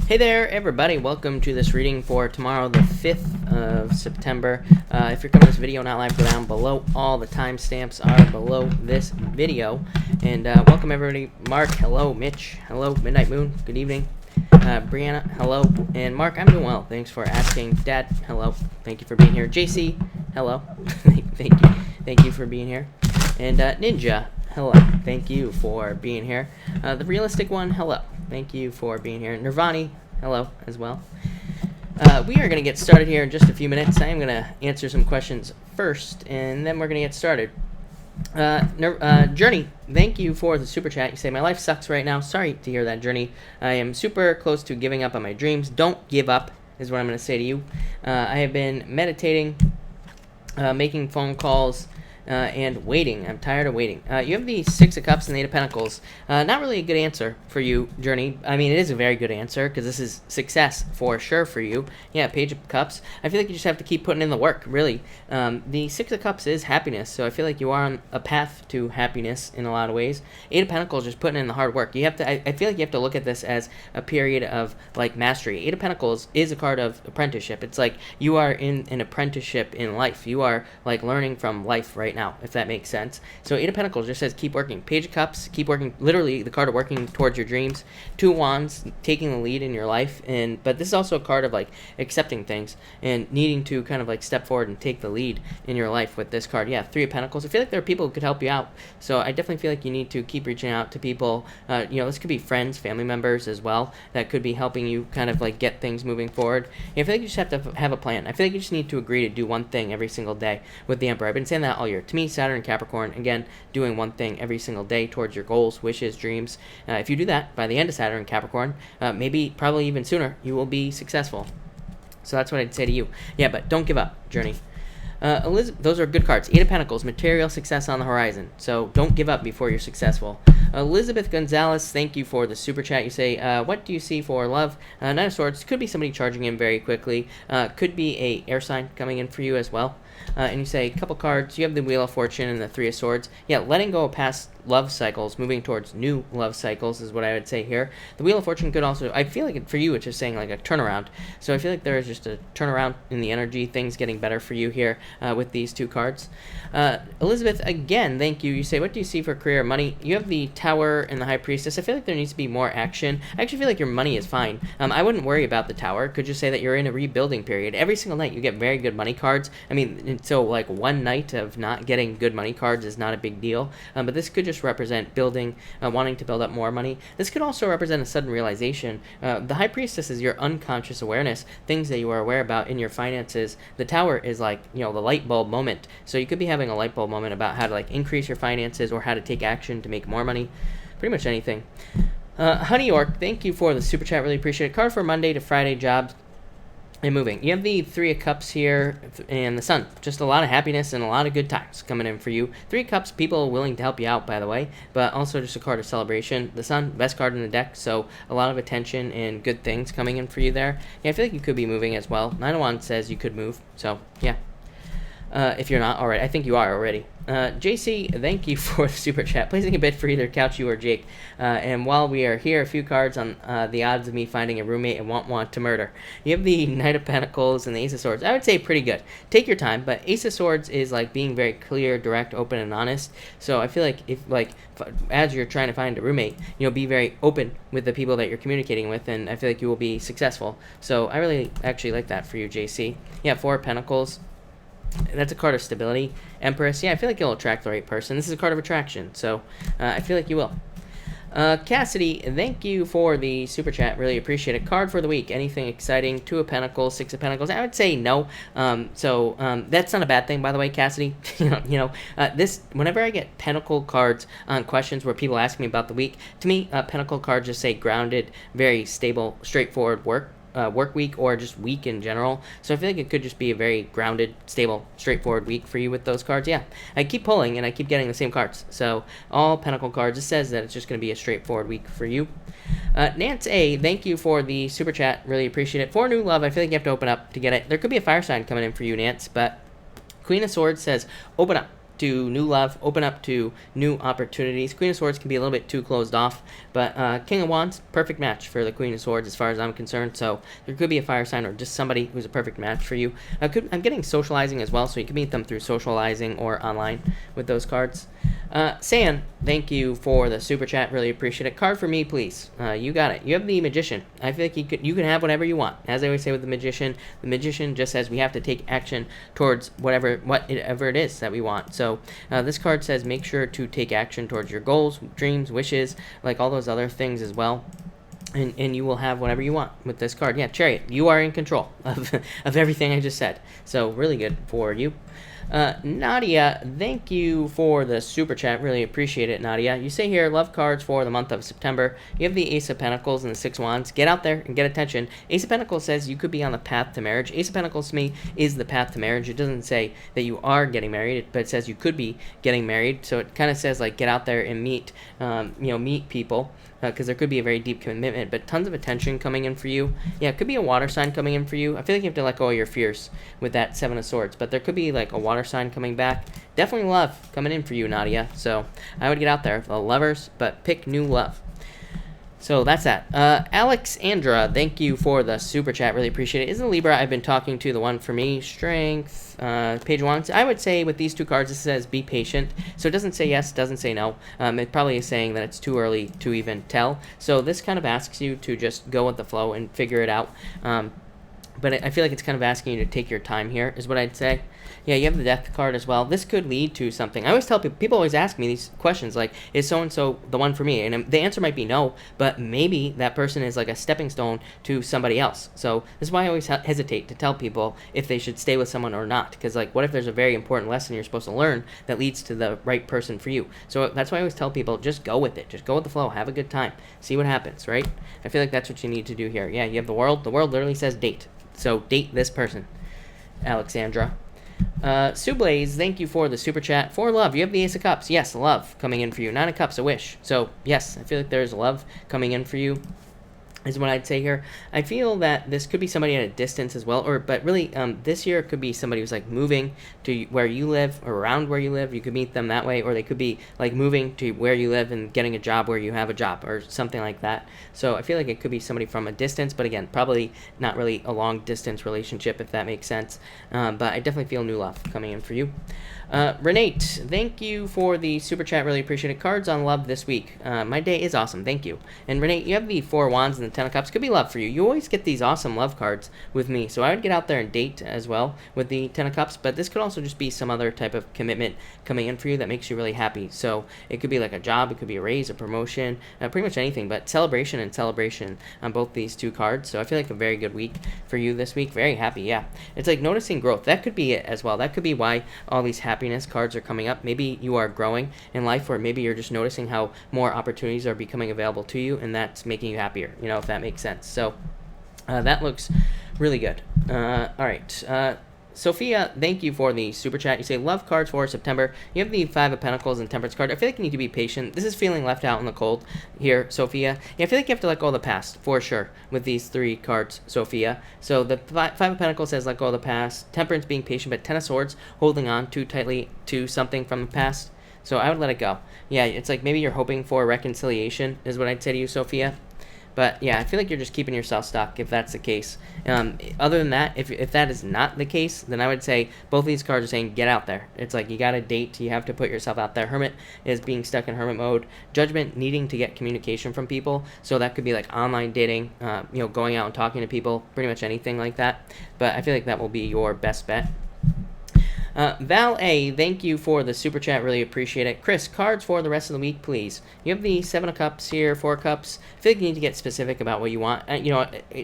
Hey there, everybody. Welcome to this reading for tomorrow, the 5th of September. If you're coming to this video not live, go down below. All the timestamps are below this video. And welcome, everybody. Mark, hello. Mitch, hello. Midnight Moon, good evening. Brianna, hello. And Mark, I'm doing well. Thanks for asking. Dad, hello. Thank you for being here. JC, hello. Thank you. Thank you for being here. And Ninja, hello. Thank you for being here. The Realistic One, hello. Thank you for being here. Nirvani, hello as well. We are going to get started here in just a few minutes. I am going to answer some questions first, and then we're going to get started. Journey, thank you for the super chat. You say, my life sucks right now. Sorry to hear that, Journey. I am super close to giving up on my dreams. Don't give up is what I'm going to say to you. I have been meditating, making phone calls, and waiting. I'm tired of waiting. You have the Six of Cups and the Eight of Pentacles. Not really a good answer for you, Journey. I mean, it is a very good answer because this is success for sure for you. Yeah, Page of Cups. I feel like you just have to keep putting in the work, really. The Six of Cups is happiness, so I feel like you are on a path to happiness in a lot of ways. Eight of Pentacles, just putting in the hard work. You have to. I feel like you have to look at this as a period of like mastery. Eight of Pentacles is a card of apprenticeship. It's like you are in an apprenticeship in life. You are like learning from life right now, if that makes sense. So Eight of Pentacles just says keep working. Page of Cups, keep working. Literally the card of working towards your dreams. Two Wands, taking the lead in your life. But this is also a card of like accepting things and needing to kind of like step forward and take the lead in your life with this card. Yeah, Three of Pentacles. I feel like there are people who could help you out. So I definitely feel like you need to keep reaching out to people. This could be friends, family members as well, that could be helping you kind of like get things moving forward. I feel like you just have to have a plan. I feel like you just need to agree to do one thing every single day with the Emperor. I've been saying that all year. To me, Saturn and Capricorn, again, doing one thing every single day towards your goals, wishes, dreams. If you do that by the end of Saturn and Capricorn, probably even sooner, you will be successful. So that's what I'd say to you. Yeah, but don't give up, Journey. Elizabeth, those are good cards. Eight of Pentacles, material success on the horizon. So don't give up before you're successful. Elizabeth Gonzalez, thank you for the super chat. You say, what do you see for love? Nine of Swords, could be somebody charging in very quickly. Could be a air sign coming in for you as well. And you say, a couple cards. You have the Wheel of Fortune and the Three of Swords. Yeah, letting go of past love cycles, moving towards new love cycles is what I would say here. The Wheel of Fortune could also, I feel like for you, it's just saying like a turnaround. So I feel like there is just a turnaround in the energy, things getting better for you here with these two cards. Elizabeth, again, thank you. You say, what do you see for career money? You have the Tower and the High Priestess. I feel like there needs to be more action. I actually feel like your money is fine. I wouldn't worry about the Tower. It could just say that you're in a rebuilding period. Every single night you get very good money cards. I mean, so like one night of not getting good money cards is not a big deal. But this could just represent building, wanting to build up more money. This could also represent a sudden realization. The High Priestess is your unconscious awareness, things that you are aware about in your finances. The Tower is like, the light bulb moment. So you could be having a light bulb moment about how to like increase your finances or how to take action to make more money. Pretty much anything. Honey York, thank you for the super chat. Really appreciate it. Card for Monday to Friday jobs and moving. You have the Three of Cups here and the Sun. Just a lot of happiness and a lot of good times coming in for you. Three of Cups, people willing to help you out, by the way, but also just a card of celebration. The Sun, best card in the deck, so a lot of attention and good things coming in for you there. Yeah, I feel like you could be moving as well. Nine of Wands says you could move, so yeah. If you're not already, I think you are already. JC, thank you for the super chat. Placing a bid for either Couch You or Jake. And while we are here, a few cards on the odds of me finding a roommate and won't want to murder. You have the Knight of Pentacles and the Ace of Swords. I would say pretty good. Take your time, but Ace of Swords is like being very clear, direct, open, and honest. So I feel like as you're trying to find a roommate, be very open with the people that you're communicating with, and I feel like you will be successful. So I really actually like that for you, JC. Yeah, Four of Pentacles. That's a card of stability. Empress, yeah, I feel like you'll attract the right person. This is a card of attraction, so I feel like you will. Cassidy, thank you for the super chat. Really appreciate it. Card for the week. Anything exciting? Two of Pentacles, Six of Pentacles. I would say no. That's not a bad thing, by the way, Cassidy. This whenever I get Pentacle cards on questions where people ask me about the week, to me, Pentacle cards just say grounded, very stable, straightforward work week or just week in general. So I feel like it could just be a very grounded, stable, straightforward week for you with those cards. Yeah, I keep pulling and I keep getting the same cards. So all Pentacle cards, it says that it's just going to be a straightforward week for you. Nance A, thank you for the super chat. Really appreciate it. For new love, I feel like you have to open up to get it. There could be a fire sign coming in for you, Nance, but Queen of Swords says open up. to new love, open up to new opportunities. Queen of Swords can be a little bit too closed off, but King of Wands, perfect match for the Queen of Swords as far as I'm concerned. So there could be a fire sign or just somebody who's a perfect match for you. I'm getting socializing as well, so you can meet them through socializing or online with those cards. San, thank you for the super chat. Really appreciate it. Card for me, please. You got it. You have the Magician. I feel like you can have whatever you want. As I always say with the Magician just says we have to take action towards whatever it is that we want. So this card says make sure to take action towards your goals, dreams, wishes, like all those other things as well. And you will have whatever you want with this card. Yeah, Chariot, you are in control of everything I just said. So really good for you. Nadia, thank you for the super chat. Really appreciate it, Nadia. You say here, love cards for the month of September. You have the Ace of Pentacles and the Six Wands. Get out there and get attention. Ace of Pentacles says you could be on the path to marriage. Ace of Pentacles to me is the path to marriage. It doesn't say that you are getting married, but it says you could be getting married. So it kind of says like get out there and meet people. Because there could be a very deep commitment, but tons of attention coming in for you. Yeah, it could be a water sign coming in for you. I feel like you have to let go of your fears with that Seven of Swords, but there could be like a water sign coming back. Definitely love coming in for you, Nadia. So I would get out there, the lovers, but pick new love. So that's that. Alexandra, thank you for the super chat. Really appreciate it. Isn't the Libra I've been talking to the one for me? Strength, page one. I would say with these two cards, this says be patient. So it doesn't say yes, doesn't say no. It probably is saying that it's too early to even tell. So this kind of asks you to just go with the flow and figure it out. But I feel like it's kind of asking you to take your time here, is what I'd say. Yeah, you have the Death card as well. This could lead to something. I always tell people always ask me these questions, like, is so-and-so the one for me? And the answer might be no, but maybe that person is like a stepping stone to somebody else. So this is why I always hesitate to tell people if they should stay with someone or not. Because, like, what if there's a very important lesson you're supposed to learn that leads to the right person for you? So that's why I always tell people, just go with it. Just go with the flow. Have a good time. See what happens, right? I feel like that's what you need to do here. Yeah, you have the World. The World literally says date. So date this person, Alexandra. Sublaze, thank you for the super chat. For love, you have the Ace of Cups. Yes, love coming in for you. Nine of Cups, a wish. So yes, I feel like there's love coming in for you, is what I'd say here. I feel that this could be somebody at a distance as well, but really this year it could be somebody who's like moving to where you live or around where you live. You could meet them that way, or they could be like moving to where you live and getting a job where you have a job or something like that. So I feel like it could be somebody from a distance, but again, probably not really a long distance relationship, if that makes sense. But I definitely feel new love coming in for you. Renate, thank you for the super chat. Really appreciate it. Cards on love this week. My day is awesome. Thank you. And Renate, you have the Four Wands and the Ten of Cups. Could be love for you. You always get these awesome love cards with me. So I would get out there and date as well with the Ten of Cups. But this could also just be some other type of commitment coming in for you that makes you really happy. So it could be like a job. It could be a raise, a promotion, pretty much anything. But celebration and celebration on both these two cards. So I feel like a very good week for you this week. Very happy. Yeah. It's like noticing growth. That could be it as well. That could be why all these happiness cards are coming up. Maybe you are growing in life, or maybe you're just noticing how more opportunities are becoming available to you, and that's making you happier, if that makes sense. So that looks really good. All right. Sophia, thank you for the super chat. You say love cards for September. You have the Five of Pentacles and Temperance card. I feel like you need to be patient. This is feeling left out in the cold here, Sophia. Yeah, I feel like you have to let go of the past for sure with these three cards, Sophia. So the Five of Pentacles says let go of the past. Temperance, being patient, but Ten of Swords, holding on too tightly to something from the past. So I would let it go. Yeah, it's like maybe you're hoping for reconciliation is what I'd say to you, Sophia. But yeah, I feel like you're just keeping yourself stuck if that's the case. Other than that, if that is not the case, then I would say both of these cards are saying get out there. It's like you got to date. You have to put yourself out there. Hermit is being stuck in hermit mode. Judgment, needing to get communication from people. So that could be like online dating, going out and talking to people, pretty much anything like that. But I feel like that will be your best bet. Val A, thank you for the super chat. Really appreciate it. Chris, cards for the rest of the week, please. You have the Seven of Cups here, Four of Cups. I feel like you need to get specific about what you want.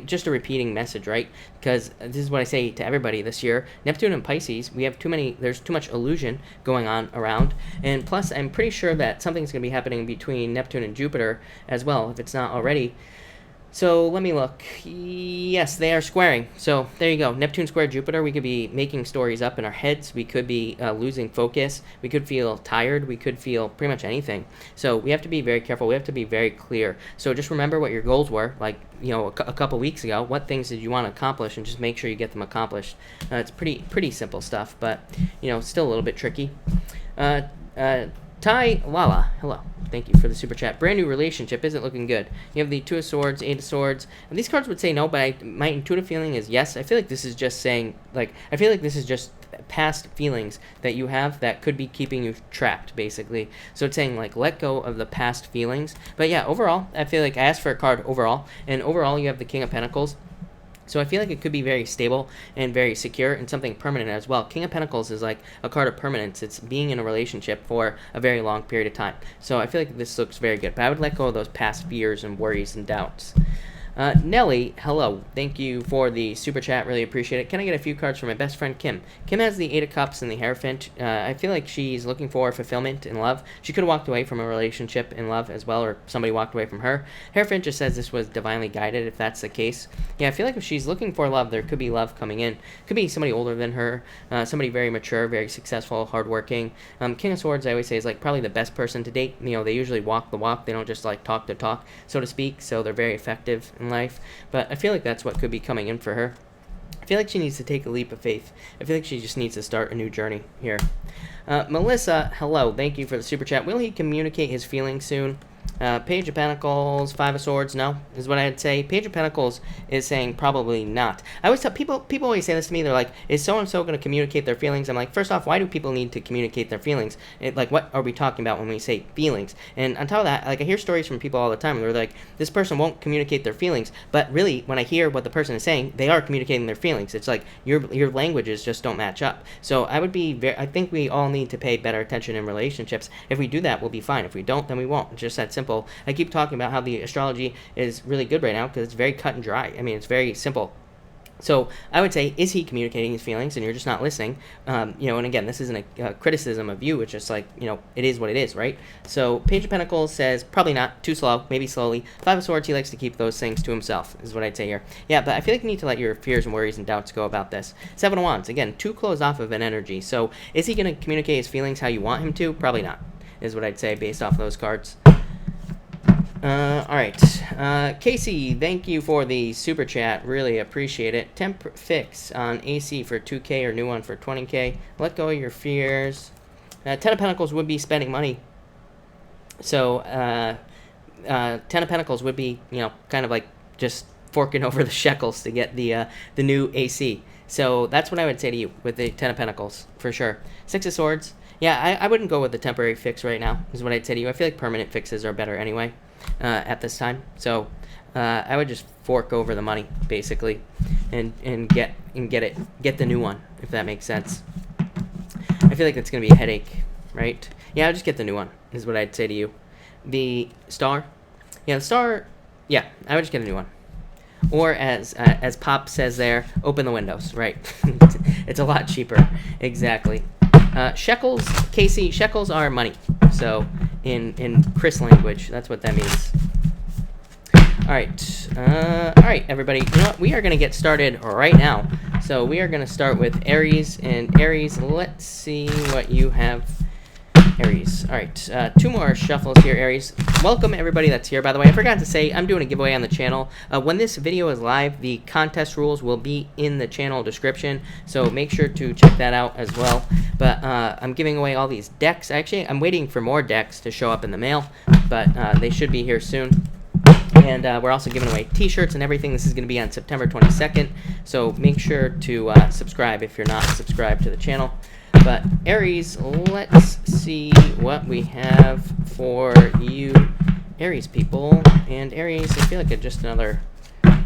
Just a repeating message, right? Because this is what I say to everybody this year. Neptune and Pisces, there's too much illusion going on around. And plus, I'm pretty sure that something's going to be happening between Neptune and Jupiter as well, if it's not already. So let me look. Yes, they are squaring. So there you go. Neptune square Jupiter. We could be making stories up in our heads. We could be losing focus. We could feel tired. We could feel pretty much anything. So we have to be very careful. We have to be very clear. So just remember what your goals were, like a couple weeks ago. What things did you want to accomplish, and just make sure you get them accomplished. It's pretty simple stuff, but still a little bit tricky. Uh, Ty Lala, hello. Thank you for the super chat. Brand new relationship isn't looking good. You have the Two of Swords, Eight of Swords, and these cards would say no, but my intuitive feeling is yes. I feel like this is just saying, like, I feel like this is just past feelings that you have that could be keeping you trapped, basically. So it's saying, like, let go of the past feelings. But yeah, overall, I feel like I asked for a card overall, and overall you have the King of Pentacles. So I feel like it could be very stable and very secure and something permanent as well. King of Pentacles is like a card of permanence. It's being in a relationship for a very long period of time. So I feel like this looks very good. But I would let go of those past fears and worries and doubts. Nelly, hello. Thank you for the super chat. Really appreciate it. Can I get a few cards from my best friend Kim? Kim has the Eight of Cups and the Hierophant. I feel like she's looking for fulfillment in love. She could have walked away from a relationship in love as well, or somebody walked away from her. Hierophant just says this was divinely guided, if that's the case. Yeah, I feel like if she's looking for love, there could be love coming in. Could be somebody older than her, somebody very mature, very successful, hardworking. King of Swords, I always say, is like probably the best person to date. You know, they usually walk the walk. They don't just like talk the talk, so to speak. So they're very effective in life. But I feel like that's what could be coming in for her. I feel like she needs to take a leap of faith. I feel like she just needs to start a new journey here. Melissa, hello. Thank you for the super chat. Will he communicate his feelings soon? Page of Pentacles, Five of Swords, no, is what I'd say. Page of Pentacles is saying probably not. I always tell people always say this to me. They're like, is so-and-so going to communicate their feelings? I'm like, first off, why do people need to communicate their feelings? Like, what are we talking about when we say feelings? And on top of that, like, I hear stories from people all the time where they're like, this person won't communicate their feelings. But really, when I hear what the person is saying, they are communicating their feelings. It's like, your languages just don't match up. So I think we all need to pay better attention in relationships. If we do that, we'll be fine. If we don't, then we won't. It's just that simple. I keep talking about how the astrology is really good right now because it's very cut and dry. I mean, it's very simple. So I would say, is he communicating his feelings and you're just not listening? And again, this isn't a criticism of you. It's just like, it is what it is, right? So Page of Pentacles says probably not, too slow, maybe slowly. Five of Swords, he likes to keep those things to himself, is what I'd say here. Yeah, but I feel like you need to let your fears and worries and doubts go about this. Seven of Wands, again, too closed off of an energy. So is he going to communicate his feelings how you want him to? Probably not, is what I'd say based off of those cards. Alright, Casey, thank you for the super chat, really appreciate it. Temp fix on AC for 2K or new one for 20K. Let go of your fears. Ten of Pentacles would be spending money. So, Ten of Pentacles would be, kind of like just forking over the shekels to get the new AC. So that's what I would say to you with the Ten of Pentacles, for sure. Six of Swords, yeah, I wouldn't go with the temporary fix right now, is what I'd say to you. I feel like permanent fixes are better anyway. At this time, so I would just fork over the money basically, and get the new one, if that makes sense. I feel like it's gonna be a headache, right? Yeah, I'll just get the new one, is what I'd say to you. The Star, yeah, the Star, yeah, I would just get a new one. Or as Pop says there, open the windows, right? It's a lot cheaper, exactly. Shekels, Casey, shekels are money. So in Chris language, that's what that means. All right, everybody. You know what? We are going to get started right now. So we are going to start with Aries. And Aries, let's see what you have. Aries. All right, two more shuffles here, Aries. Welcome everybody that's here. By the way, I forgot to say I'm doing a giveaway on the channel. When this video is live, the contest rules will be in the channel description, so make sure to check that out as well. But I'm giving away all these decks. Actually, I'm waiting for more decks to show up in the mail, but they should be here soon. And we're also giving away t-shirts and everything. This is going to be on September 22nd, so make sure to subscribe if you're not subscribed to the channel. But Aries, let's see what we have for you, Aries people. And Aries, I feel like just another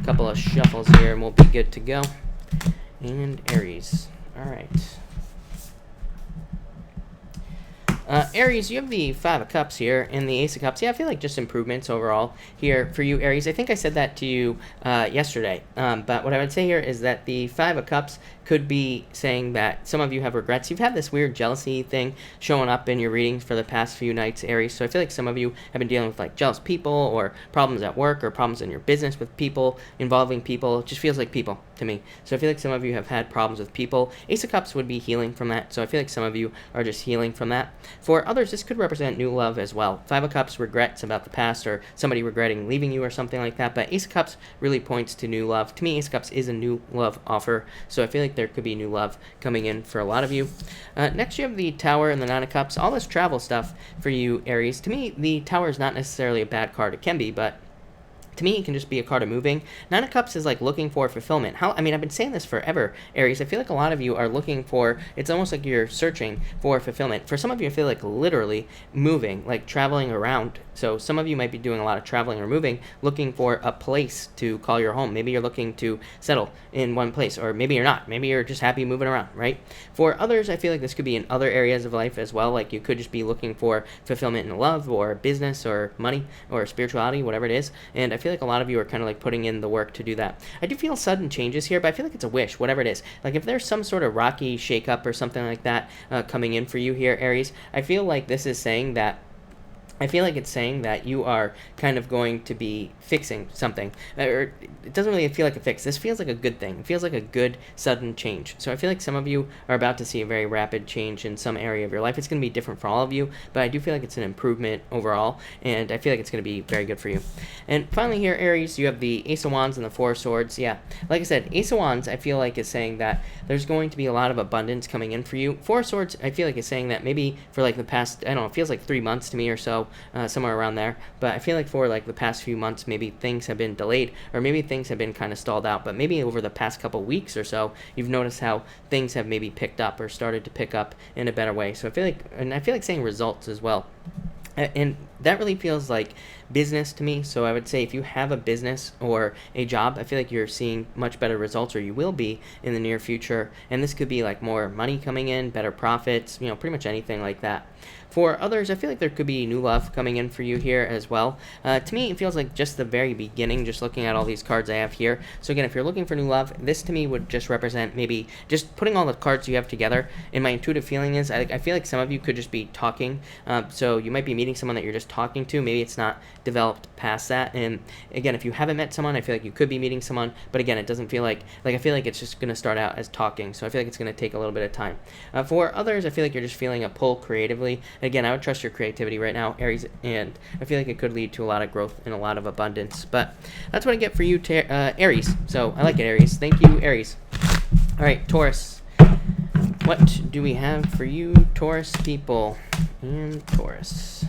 couple of shuffles here and we'll be good to go. And Aries, all right. Aries, you have the Five of Cups here and the Ace of Cups. Yeah, I feel like just improvements overall here for you, Aries. I think I said that to you yesterday. But what I would say here is that the Five of Cups could be saying that some of you have regrets. You've had this weird jealousy thing showing up in your readings for the past few nights, Aries. So I feel like some of you have been dealing with like jealous people or problems at work or problems in your business with people, involving people. It just feels like people. to me. So I feel like some of you have had problems with people. Ace of Cups would be healing from that. So I feel like some of you are just healing from that. For others, this could represent new love as well. Five of Cups, regrets about the past or somebody regretting leaving you or something like that. But Ace of Cups really points to new love. To me, Ace of Cups is a new love offer. So I feel like there could be new love coming in for a lot of you. Next, you have the Tower and the Nine of Cups. All this travel stuff for you, Aries. To me, the Tower is not necessarily a bad card. It can be, but to me, it can just be a card of moving. Nine of Cups is like looking for fulfillment. I mean, I've been saying this forever, Aries. I feel like a lot of you are looking for, it's almost like you're searching for fulfillment. For some of you, I feel like literally moving, like traveling around. So some of you might be doing a lot of traveling or moving, looking for a place to call your home. Maybe you're looking to settle in one place, or maybe you're not. Maybe you're just happy moving around, right? For others, I feel like this could be in other areas of life as well. Like you could just be looking for fulfillment in love or business or money or spirituality, whatever it is. And I feel like a lot of you are kind of like putting in the work to do that. I do feel sudden changes here, but I feel like it's a wish, whatever it is. Like if there's some sort of rocky shakeup or something like that coming in for you here, Aries, I feel like this is saying that it's saying that you are kind of going to be fixing something. Or it doesn't really feel like a fix. This feels like a good thing. It feels like a good sudden change. So I feel like some of you are about to see a very rapid change in some area of your life. It's going to be different for all of you, but I do feel like it's an improvement overall, and I feel like it's going to be very good for you. And finally here, Aries, you have the Ace of Wands and the Four of Swords. Yeah, like I said, Ace of Wands, I feel like is saying that there's going to be a lot of abundance coming in for you. Four of Swords, I feel like is saying that maybe for like the past, I don't know, it feels like 3 months to me or so, somewhere around there. But I feel like for like the past few months, maybe things have been delayed, or maybe things have been kind of stalled out. But maybe over the past couple weeks or so, you've noticed how things have maybe picked up or started to pick up in a better way. So I feel like saying results as well. And that really feels like business to me. So I would say if you have a business or a job, I feel like you're seeing much better results, or you will be in the near future. And this could be like more money coming in, better profits, pretty much anything like that. For others, I feel like there could be new love coming in for you here as well. To me, it feels like just the very beginning, just looking at all these cards I have here. So again, if you're looking for new love, this to me would just represent maybe just putting all the cards you have together. And my intuitive feeling is I feel like some of you could just be talking. So you might be meeting someone that you're just talking to. Maybe it's not developed past that. And again, if you haven't met someone, I feel like you could be meeting someone. But again, it doesn't feel like I feel like it's just going to start out as talking. So I feel like it's going to take a little bit of time. For others, I feel like you're just feeling a pull creatively. Again, I would trust your creativity right now, Aries, and I feel like it could lead to a lot of growth and a lot of abundance. But that's what I get for you, Aries. So I like it, Aries. Thank you, Aries. All right, Taurus. What do we have for you, Taurus people? And Taurus.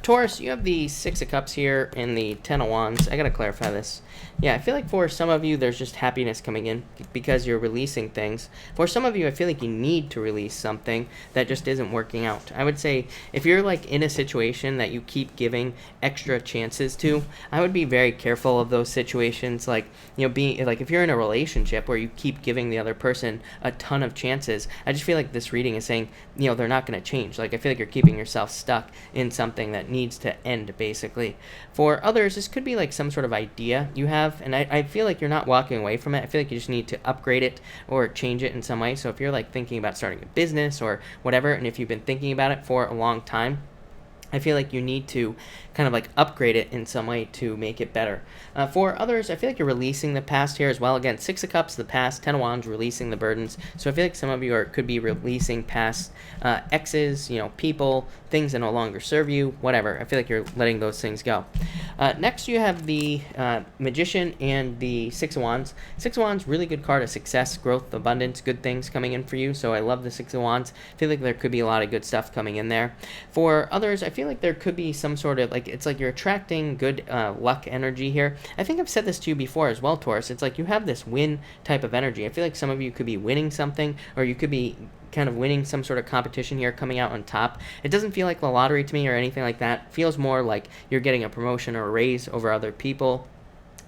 Taurus, you have the Six of Cups here and the Ten of Wands. I gotta clarify this. Yeah, I feel like for some of you, there's just happiness coming in because you're releasing things. For some of you, I feel like you need to release something that just isn't working out. I would say if you're like in a situation that you keep giving extra chances to, I would be very careful of those situations. Like, being like if you're in a relationship where you keep giving the other person a ton of chances, I just feel like this reading is saying, they're not going to change. Like, I feel like you're keeping yourself stuck in something that needs to end, basically. For others, this could be like some sort of idea you have, and I feel like you're not walking away from it. I feel like you just need to upgrade it or change it in some way. So if you're like thinking about starting a business or whatever, and if you've been thinking about it for a long time, I feel like you need to kind of like upgrade it in some way to make it better. For others, I feel like you're releasing the past here as well. Again, Six of Cups, the past, Ten of Wands, releasing the burdens. So I feel like some of you could be releasing past exes, people, things that no longer serve you, whatever. I feel like you're letting those things go. Next, you have the Magician and the Six of Wands. Six of Wands, really good card of success, growth, abundance, good things coming in for you. So I love the Six of Wands. I feel like there could be a lot of good stuff coming in there. For others, I feel like there could be some sort of it's like you're attracting good luck energy here. I think I've said this to you before as well, Taurus. It's like you have this win type of energy. I feel like some of you could be winning something, or you could be kind of winning some sort of competition here, coming out on top. It doesn't feel like the lottery to me or anything like that. It feels more like you're getting a promotion or a raise over other people.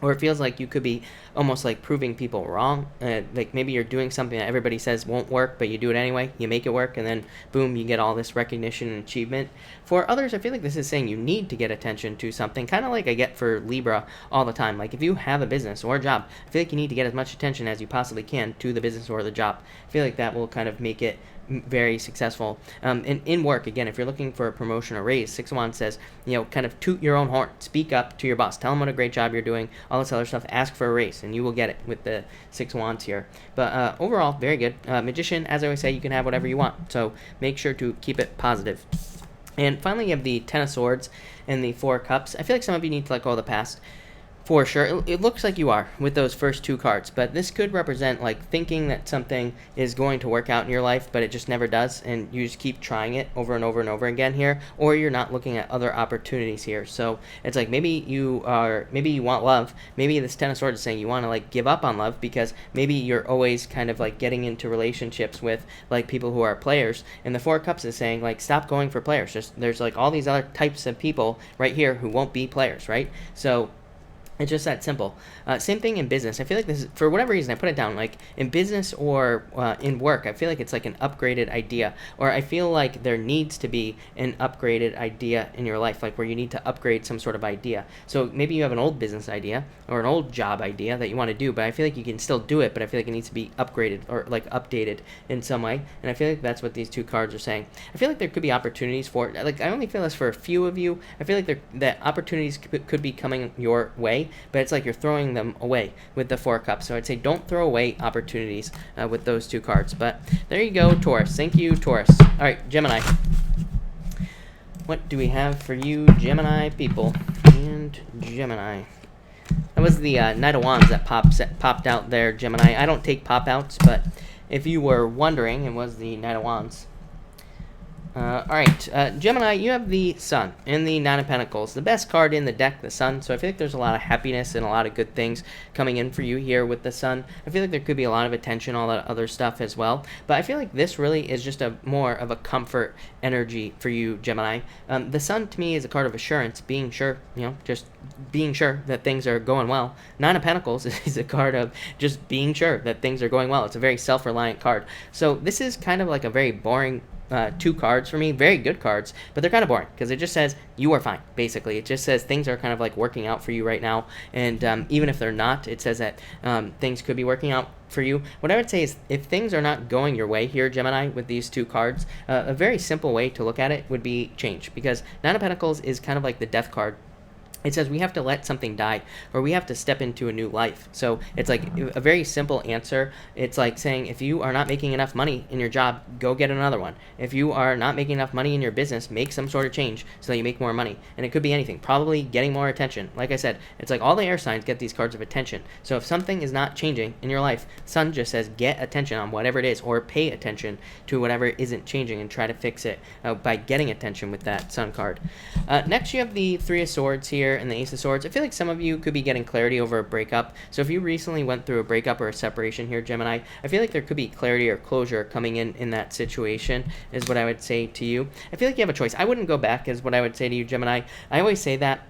Or it feels like you could be almost like proving people wrong. Like maybe you're doing something that everybody says won't work, but you do it anyway. You make it work, and then boom, you get all this recognition and achievement. For others, I feel like this is saying you need to get attention to something, kind of like I get for Libra all the time. Like if you have a business or a job, I feel like you need to get as much attention as you possibly can to the business or the job. I feel like that will kind of make it very successful. And in work, again, if you're looking for a promotion or raise, Six of Wands says, kind of toot your own horn, speak up to your boss, tell them what a great job you're doing, all this other stuff, ask for a raise, and you will get it with the 6 wands here. But overall, very good. Magician, as I always say, you can have whatever you want, so make sure to keep it positive. And finally, you have the 10 of Swords and the 4 Cups. I feel like some of you need to let go of the past. For sure. It looks like you are with those first 2 cards, but this could represent like thinking that something is going to work out in your life, but it just never does, and you just keep trying it over and over and over again here, or you're not looking at other opportunities here. So it's like maybe you want love. Maybe this 10 of Swords is saying you want to like give up on love because maybe you're always kind of like getting into relationships with like people who are players, and the 4 Cups is saying like stop going for players. Just there's like all these other types of people right here who won't be players, right? So it's just that simple. Same thing in business. I feel like this is, for whatever reason, I put it down, like in business or in work, I feel like it's like an upgraded idea, or I feel like there needs to be an upgraded idea in your life, like where you need to upgrade some sort of idea. So maybe you have an old business idea or an old job idea that you want to do, but I feel like you can still do it, but I feel like it needs to be upgraded or like updated in some way. And I feel like that's what these 2 cards are saying. I feel like there could be opportunities for it. Like I only feel this for a few of you. I feel like that opportunities could be coming your way, but it's like you're throwing them away with the 4 Cups. So I'd say don't throw away opportunities with those 2 cards. But there you go, Taurus. Thank you, Taurus. All right, Gemini. What do we have for you, Gemini people? And Gemini. That was the Knight of Wands that popped out there, Gemini. I don't take pop-outs, but if you were wondering, it was the Knight of Wands. Alright, Gemini, you have the Sun and the 9 of Pentacles. The best card in the deck, the Sun. So I feel like there's a lot of happiness and a lot of good things coming in for you here with the Sun. I feel like there could be a lot of attention, all that other stuff as well. But I feel like this really is just a more of a comfort energy for you, Gemini. The Sun to me is a card of assurance, being sure, just being sure that things are going well. 9 of Pentacles is a card of just being sure that things are going well. It's a very self-reliant card. So this is kind of like a very boring 2 cards for me. Very good cards, but they're kind of boring because it just says you are fine, basically. It just says things are kind of like working out for you right now, and even if they're not, it says that things could be working out for you. What I would say is if things are not going your way here, Gemini, with these 2 cards, a very simple way to look at it would be change, because 9 of Pentacles is kind of like the death card. It says we have to let something die, or we have to step into a new life. So it's like a very simple answer. It's like saying if you are not making enough money in your job, go get another one. If you are not making enough money in your business, make some sort of change so that you make more money. And it could be anything. Probably getting more attention. Like I said, it's like all the air signs get these cards of attention. So if something is not changing in your life, Sun just says get attention on whatever it is, or pay attention to whatever isn't changing and try to fix it by getting attention with that Sun card. Next, you have the 3 of Swords here and the Ace of Swords. I feel like some of you could be getting clarity over a breakup. So if you recently went through a breakup or a separation here, Gemini, I feel like there could be clarity or closure coming in that situation, is what I would say to you. I feel like you have a choice. I wouldn't go back, is what I would say to you, Gemini. I always say that,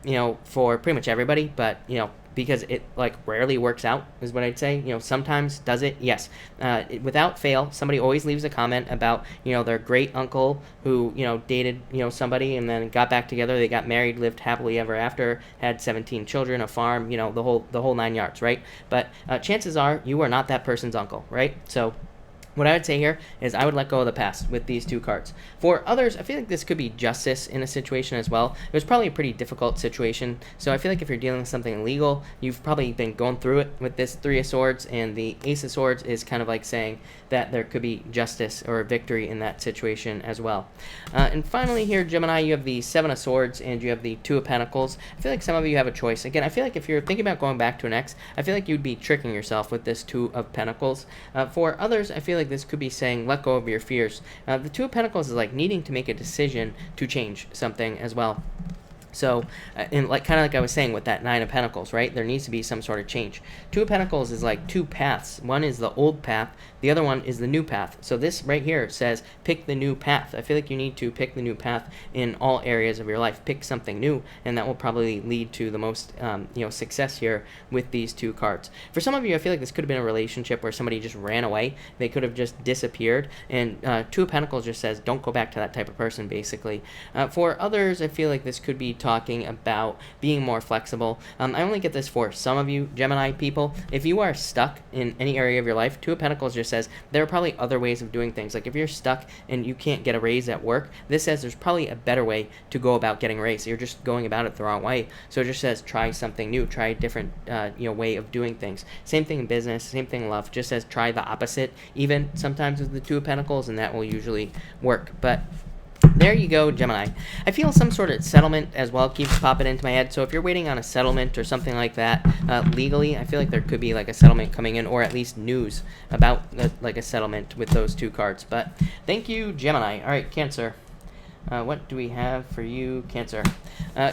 for pretty much everybody, but, because it like rarely works out, is what I'd say. Sometimes does it? Yes. Without fail, somebody always leaves a comment about, their great uncle who, dated, somebody and then got back together. They got married, lived happily ever after, had 17 children, a farm, the whole 9 yards, right? But chances are you are not that person's uncle, right? So what I would say here is I would let go of the past with these 2 cards. For others, I feel like this could be justice in a situation as well. It was probably a pretty difficult situation, so I feel like if you're dealing with something legal, you've probably been going through it with this 3 of Swords, and the Ace of Swords is kind of like saying that there could be justice or victory in that situation as well. And finally here, Gemini, you have the 7 of Swords and you have the 2 of Pentacles. I feel like some of you have a choice. Again, I feel like if you're thinking about going back to an ex, I feel like you'd be tricking yourself with this 2 of Pentacles. For others, I feel like this could be saying let go of your fears. The 2 of Pentacles is like needing to make a decision to change something as well. So, and like kind of like I was saying with that 9 of Pentacles, right? There needs to be some sort of change. 2 of Pentacles is like 2 paths. One is the old path. The other one is the new path. So this right here says pick the new path. I feel like you need to pick the new path in all areas of your life. Pick something new, and that will probably lead to the most, success here with these 2 cards. For some of you, I feel like this could have been a relationship where somebody just ran away. They could have just disappeared. And 2 of Pentacles just says don't go back to that type of person, basically. For others, I feel like this could be talking about being more flexible. I only get this for some of you Gemini people. If you are stuck in any area of your life, Two of Pentacles just says there are probably other ways of doing things. Like if you're stuck and you can't get a raise at work, this says there's probably a better way to go about getting a raise. You're just going about it the wrong way. So it just says try something new, try a different way of doing things. Same thing in business, same thing in love. Just says try the opposite, even sometimes with the Two of Pentacles, and that will usually work. But there you go, Gemini. I feel some sort of settlement as well keeps popping into my head. So if you're waiting on a settlement or something like that, legally, I feel like there could be like a settlement coming in, or at least news about like a settlement with those two cards. But thank you, Gemini. All right, Cancer. What do we have for you, Cancer?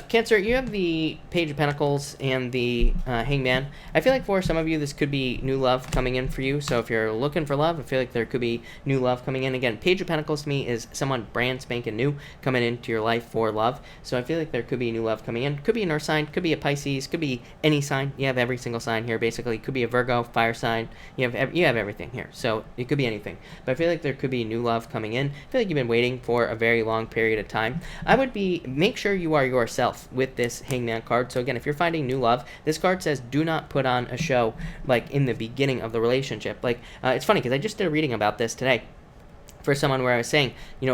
Cancer, you have the Page of Pentacles and the Hangman. I feel like for some of you, this could be new love coming in for you. So if you're looking for love, I feel like there could be new love coming in. Again, Page of Pentacles to me is someone brand spanking new coming into your life for love. So I feel like there could be new love coming in. Could be an Earth sign, could be a Pisces, could be any sign. You have every single sign here, basically. Could be a Virgo, fire sign. You have everything here. So it could be anything. But I feel like there could be new love coming in. I feel like you've been waiting for a very long period of time. I would make sure you are yourself with this Hangman card. So again, if you're finding new love, this card says do not put on a show like in the beginning of the relationship. Like it's funny because I just did a reading about this today for someone where I was saying,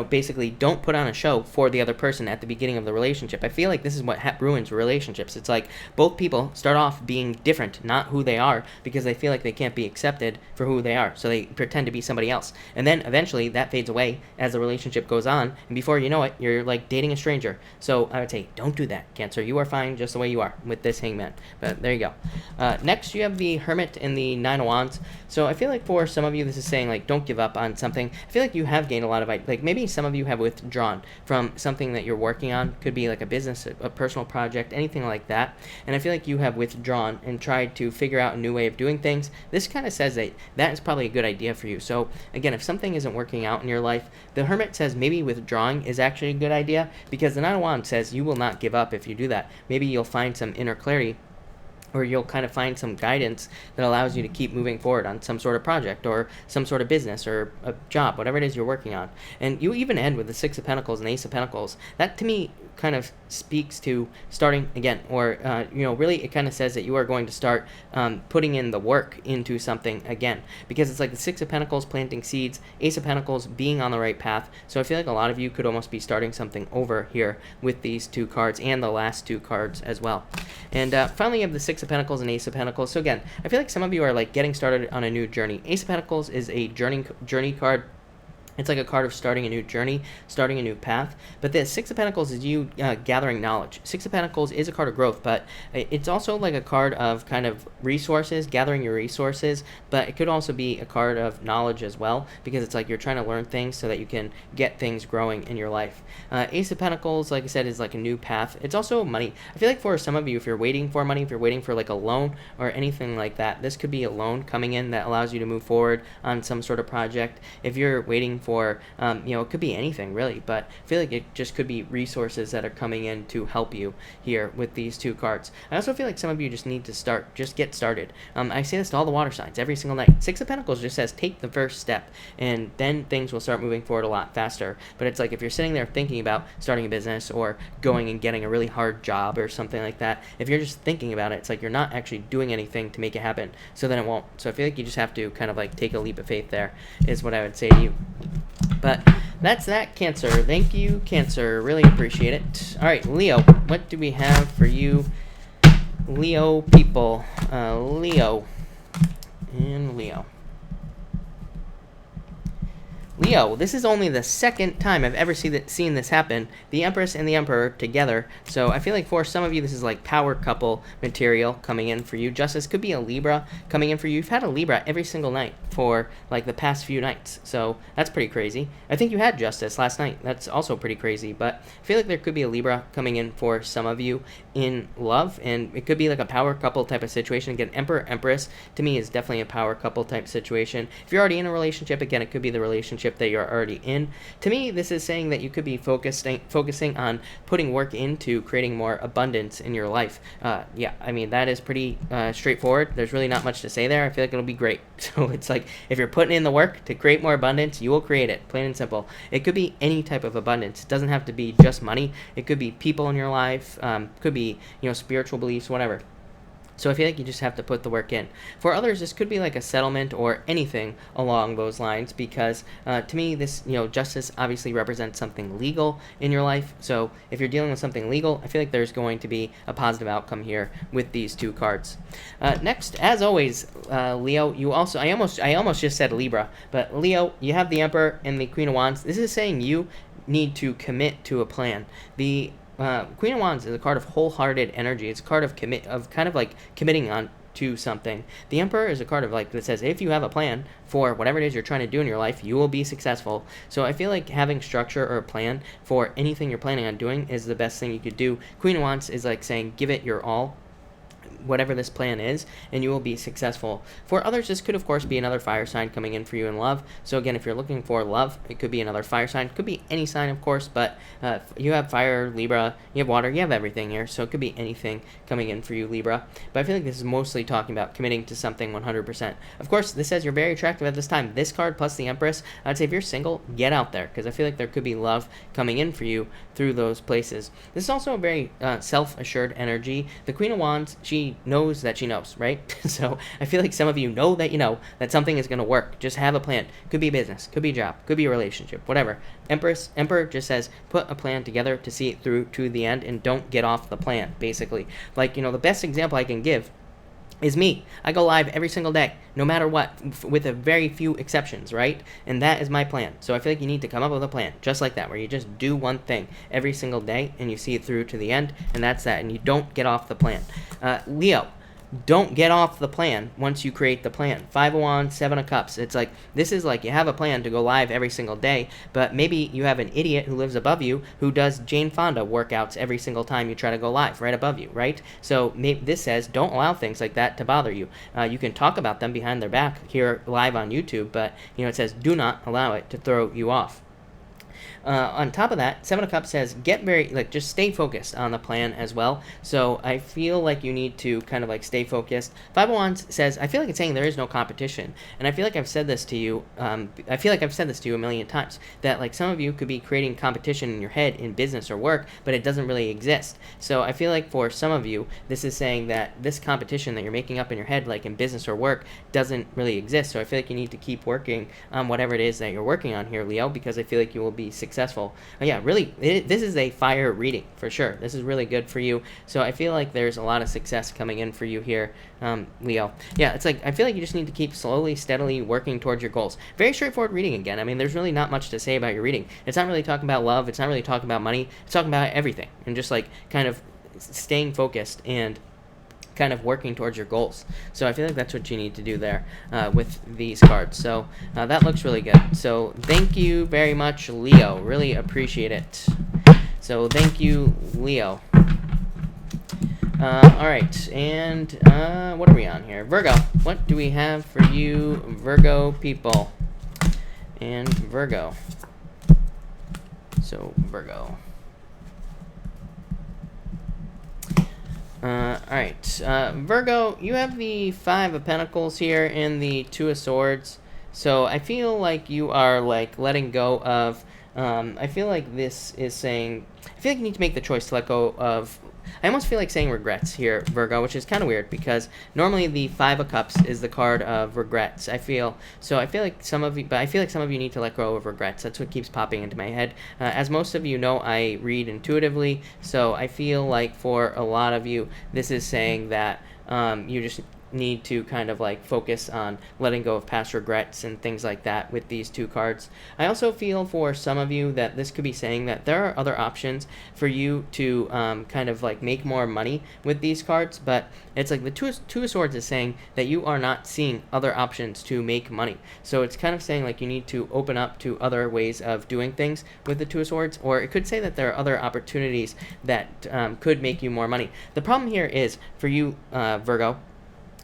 basically don't put on a show for the other person at the beginning of the relationship. I feel like this is what ruins relationships. It's like both people start off being different, not who they are, because they feel like they can't be accepted for who they are. So they pretend to be somebody else. And then eventually that fades away as the relationship goes on. And before you know it, you're like dating a stranger. So I would say don't do that, Cancer. You are fine just the way you are with this Hangman. But there you go. Next, you have the Hermit and the Nine of Wands. So I feel like for some of you, this is saying like don't give up on something. I feel like you have gained a lot of, like maybe some of you have withdrawn from something that you're working on. Could be like a business, a personal project, anything like that. And I feel like you have withdrawn and tried to figure out a new way of doing things. This kind of says that is probably a good idea for you. So again, if something isn't working out in your life, the Hermit says maybe withdrawing is actually a good idea, because the Nine of Wands says you will not give up if you do that. Maybe you'll find some inner clarity, or you'll kind of find some guidance that allows you to keep moving forward on some sort of project or some sort of business or a job, whatever it is you're working on. And you even end with the Six of Pentacles and Ace of Pentacles. That to me kind of speaks to starting again, or really it kind of says that you are going to start putting in the work into something again, because it's like the Six of Pentacles planting seeds, Ace of Pentacles being on the right path. So I feel like a lot of you could almost be starting something over here with these two cards and the last two cards as well. And finally, you have the Six of Pentacles and Ace of Pentacles. So again, I feel like some of you are like getting started on a new journey. Ace of Pentacles is a journey card. It's like a card of starting a new journey, starting a new path. But the Six of Pentacles is you gathering knowledge. Six of Pentacles is a card of growth, but it's also like a card of kind of resources, gathering your resources. But it could also be a card of knowledge as well, because it's like you're trying to learn things so that you can get things growing in your life. Ace of Pentacles, like I said, is like a new path. It's also money. I feel like for some of you, if you're waiting for money, if you're waiting for like a loan or anything like that, this could be a loan coming in that allows you to move forward on some sort of project. If you're waiting for, it could be anything really, but I feel like it just could be resources that are coming in to help you here with these two cards. I also feel like some of you just need to just get started. I say this to all the water signs every single night. Six of Pentacles just says take the first step, and then things will start moving forward a lot faster. But it's like if you're sitting there thinking about starting a business or going and getting a really hard job or something like that, if you're just thinking about it, it's like you're not actually doing anything to make it happen, so then it won't. So I feel like you just have to kind of like take a leap of faith there, is what I would say to you. But that's that, Cancer. Thank you, Cancer. Really appreciate it. All right, Leo, what do we have for you, Leo people? Leo and Leo. Leo, this is only the second time I've ever seen this happen. The Empress and the Emperor together. So I feel like for some of you, this is like power couple material coming in for you. Justice could be a Libra coming in for you. You've had a Libra every single night for like the past few nights. So that's pretty crazy. I think you had Justice last night. That's also pretty crazy. But I feel like there could be a Libra coming in for some of you in love. And it could be like a power couple type of situation. Again, Emperor, Empress to me is definitely a power couple type situation. If you're already in a relationship, again, it could be the relationship relationship that you're already in. To me, this is saying that you could be focusing on putting work into creating more abundance in your life. Yeah, I mean, that is pretty straightforward. There's really not much to say there. I feel like it'll be great. So it's like, if you're putting in the work to create more abundance, you will create it, plain and simple. It could be any type of abundance. It doesn't have to be just money. It could be people in your life, could be, spiritual beliefs, whatever. So I feel like you just have to put the work in. For others, this could be like a settlement or anything along those lines, because to me, this, justice obviously represents something legal in your life. So if you're dealing with something legal, I feel like there's going to be a positive outcome here with these two cards. Next, as always, Leo, I almost just said Libra, but Leo, you have the Emperor and the Queen of Wands. This is saying you need to commit to a plan. The Queen of Wands is a card of wholehearted energy. It's a card of committing on to something. The Emperor is a card of that says if you have a plan for whatever it is you're trying to do in your life, you will be successful. So I feel like having structure or a plan for anything you're planning on doing is the best thing you could do. Queen of Wands is like saying give it your all, whatever this plan is, and you will be successful. For others, this could of course be another fire sign coming in for you in love. So again, if you're looking for love, it could be another fire sign. It could be any sign, of course, but you have fire, Libra, you have water, you have everything here, so it could be anything coming in for you, Libra. But I feel like this is mostly talking about committing to something 100%. Of course, this says you're very attractive at this time. This card plus the Empress, I'd say if you're single, get out there, because I feel like there could be love coming in for you through those places. This is also a very self-assured energy. The Queen of Wands, she knows that she knows, right? So I feel like some of you know that something is going to work. Just have a plan. Could be business, could be a job, could be a relationship, whatever. Emperor just says put a plan together to see it through to the end and don't get off the plan, basically. The best example I can give is me. I go live every single day, no matter what, with a very few exceptions, right? And that is my plan. So I feel like you need to come up with a plan, just like that, where you just do one thing every single day and you see it through to the end, and that's that, and you don't get off the plan. Leo, don't get off the plan once you create the plan. 5 of Wands, 7 of Cups. It's like, this is like you have a plan to go live every single day, but maybe you have an idiot who lives above you who does Jane Fonda workouts every single time you try to go live right above you, right? So maybe this says don't allow things like that to bother you. You can talk about them behind their back here live on YouTube, but it says do not allow it to throw you off. On top of that, 7 of Cups says just stay focused on the plan as well. So I feel like you need to kind of stay focused. 5 of Wands says, I feel like it's saying there is no competition. And I feel like I've said this to you, a million times, that some of you could be creating competition in your head in business or work, but it doesn't really exist. So I feel like for some of you, this is saying that this competition that you're making up in your head, like in business or work, doesn't really exist. So I feel like you need to keep working on whatever it is that you're working on here, Leo, because I feel like you will be successful. Yeah, really, this is a fire reading for sure. This is really good for you. So I feel like there's a lot of success coming in for you here, Leo. Yeah, it's like I feel like you just need to keep slowly, steadily working towards your goals. Very straightforward reading again. I mean, there's really not much to say about your reading. It's not really talking about love. It's not really talking about money. It's talking about everything and just kind of staying focused and kind of working towards your goals. So I feel like that's what you need to do there with these cards. So that looks really good. So thank you very much, Leo. Really appreciate it. So thank you, Leo. All right, and what are we on here? Virgo. What do we have for you, Virgo people? And Virgo. So Virgo. Alright, Virgo, you have the 5 of Pentacles here and the 2 of Swords. So I feel like you are letting go of, I feel like this is saying, I feel like you need to make the choice to let go of, I almost feel like saying regrets here, Virgo, which is kind of weird because normally the 5 of Cups is the card of regrets, I feel. So I feel like some of you need to let go of regrets. That's what keeps popping into my head. As most of you know, I read intuitively, so I feel like for a lot of you, this is saying that you just need to kind of focus on letting go of past regrets and things like that with these 2 cards. I also feel for some of you that this could be saying that there are other options for you to kind of make more money with these cards, but it's the two of Swords is saying that you are not seeing other options to make money. So it's kind of saying you need to open up to other ways of doing things with the 2 of Swords, or it could say that there are other opportunities that could make you more money. The problem here is for you, Virgo,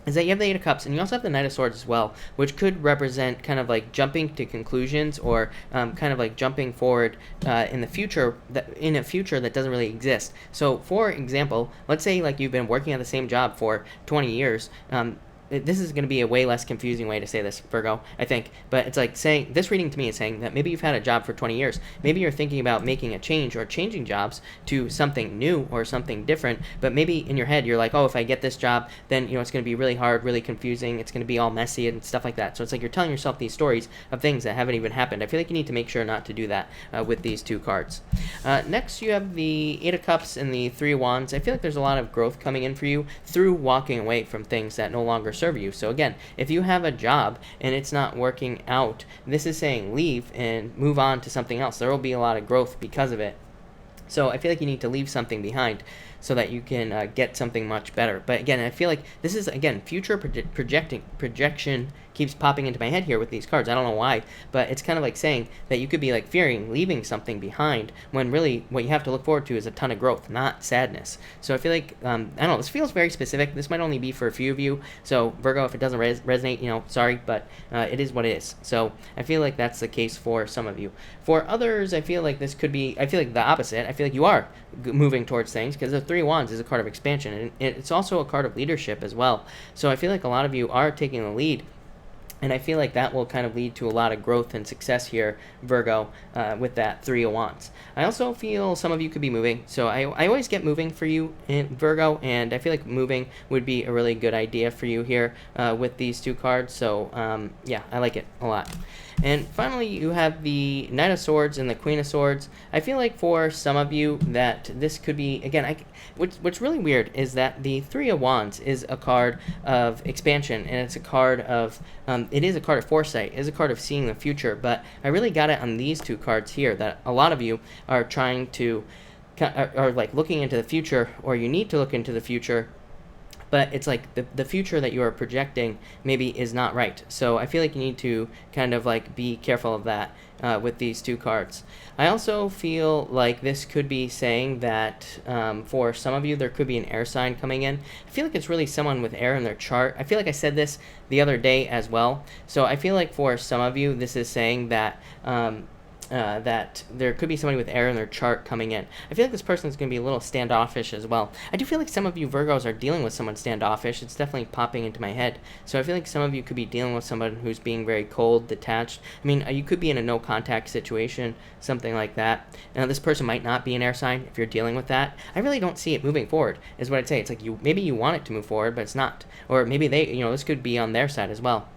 is that you have the Eight of Cups and you also have the Knight of Swords as well, which could represent kind of like jumping to conclusions or kind of like jumping forward in the future, in a future that doesn't really exist. So, for example, let's say like you've been working at the same job for 20 years. This is going to be a way less confusing way to say this, Virgo, I think. But it's like saying, this reading to me is saying that maybe you've had a job for 20 years. Maybe you're thinking about making a change or changing jobs to something new or something different. But maybe in your head, you're like, oh, if I get this job, then, it's going to be really hard, really confusing. It's going to be all messy and stuff like that. So it's like you're telling yourself these stories of things that haven't even happened. I feel like you need to make sure not to do that with these two cards. Next, you have the Eight of Cups and the Three of Wands. I feel like there's a lot of growth coming in for you through walking away from things that no longer serve you. So again, if you have a job and it's not working out, this is saying leave and move on to something else. There will be a lot of growth because of it. So I feel like you need to leave something behind so that you can get something much better. But again, I feel like this is, again, future projection keeps popping into my head here with these cards. I don't know why, but it's kind of like saying that you could be like fearing leaving something behind when really what you have to look forward to is a ton of growth, not sadness. So I feel like, I don't know, this feels very specific. This might only be for a few of you. So Virgo, if it doesn't resonate, sorry, but it is what it is. So I feel like that's the case for some of you. For others, I feel like this could be, I feel like the opposite. I feel like you are moving towards things because the Three of Wands is a card of expansion and it's also a card of leadership as well. So I feel like a lot of you are taking the lead. And I feel like that will kind of lead to a lot of growth and success here, Virgo, with that Three of Wands. I also feel some of you could be moving. So I always get moving for you in Virgo, and I feel like moving would be a really good idea for you here with these two cards. So, yeah, I like it a lot. And finally, you have the Knight of Swords and the Queen of Swords. I feel like for some of you that this could be, again, what's really weird is that the Three of Wands is a card of expansion, and it's a card of, it is a card of foresight, it is a card of seeing the future, but I really got it on these two cards here, that a lot of you are trying to, are like looking into the future, or you need to look into the future, but it's like the future that you are projecting maybe is not right. So I feel like you need to kind of like be careful of that with these two cards. I also feel like this could be saying that for some of you, there could be an air sign coming in. I feel like it's really someone with air in their chart. I feel like I said this the other day as well. So I feel like for some of you, this is saying that that there could be somebody with air in their chart coming in. I feel like this person is going to be a little standoffish as well. I do feel like some of you Virgos are dealing with someone standoffish. It's definitely popping into my head. So I feel like some of you could be dealing with someone who's being very cold, detached. I mean, you could be in a no contact situation, something like that. Now, this person might not be an air sign if you're dealing with that. I really don't see it moving forward, is what I'd say. It's like maybe you want it to move forward, but it's not. Or maybe they, this could be on their side as well.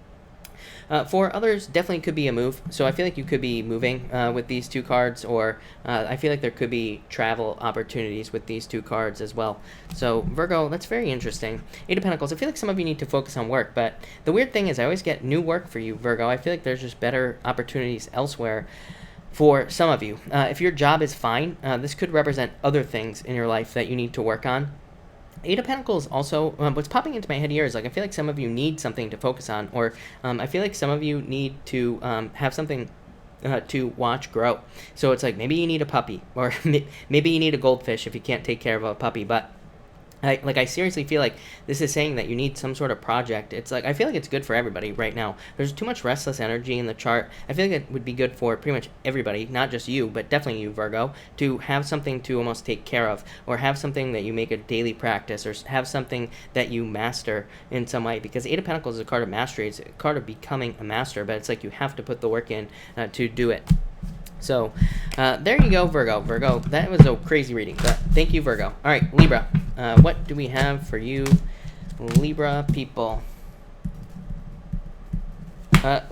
For others, definitely could be a move. So I feel like you could be moving with these two cards, or I feel like there could be travel opportunities with these two cards as well. So Virgo, that's very interesting. Eight of Pentacles, I feel like some of you need to focus on work, but the weird thing is I always get new work for you, Virgo. I feel like there's just better opportunities elsewhere for some of you. If your job is fine, this could represent other things in your life that you need to work on. Eight of Pentacles also, what's popping into my head here is like I feel like some of you need something to focus on, or I feel like some of you need to have something to watch grow. So it's like maybe you need a puppy, or maybe you need a goldfish if you can't take care of a puppy, but I seriously feel like this is saying that you need some sort of project. It's like, I feel like it's good for everybody right now. There's too much restless energy in the chart. I feel like it would be good for pretty much everybody, not just you, but definitely you, Virgo, to have something to almost take care of, or have something that you make a daily practice, or have something that you master in some way. Because Eight of Pentacles is a card of mastery. It's a card of becoming a master, but it's like you have to put the work in to do it. So, there you go, Virgo. Virgo, that was a crazy reading, but thank you, Virgo. All right, Libra. What do we have for you, Libra people?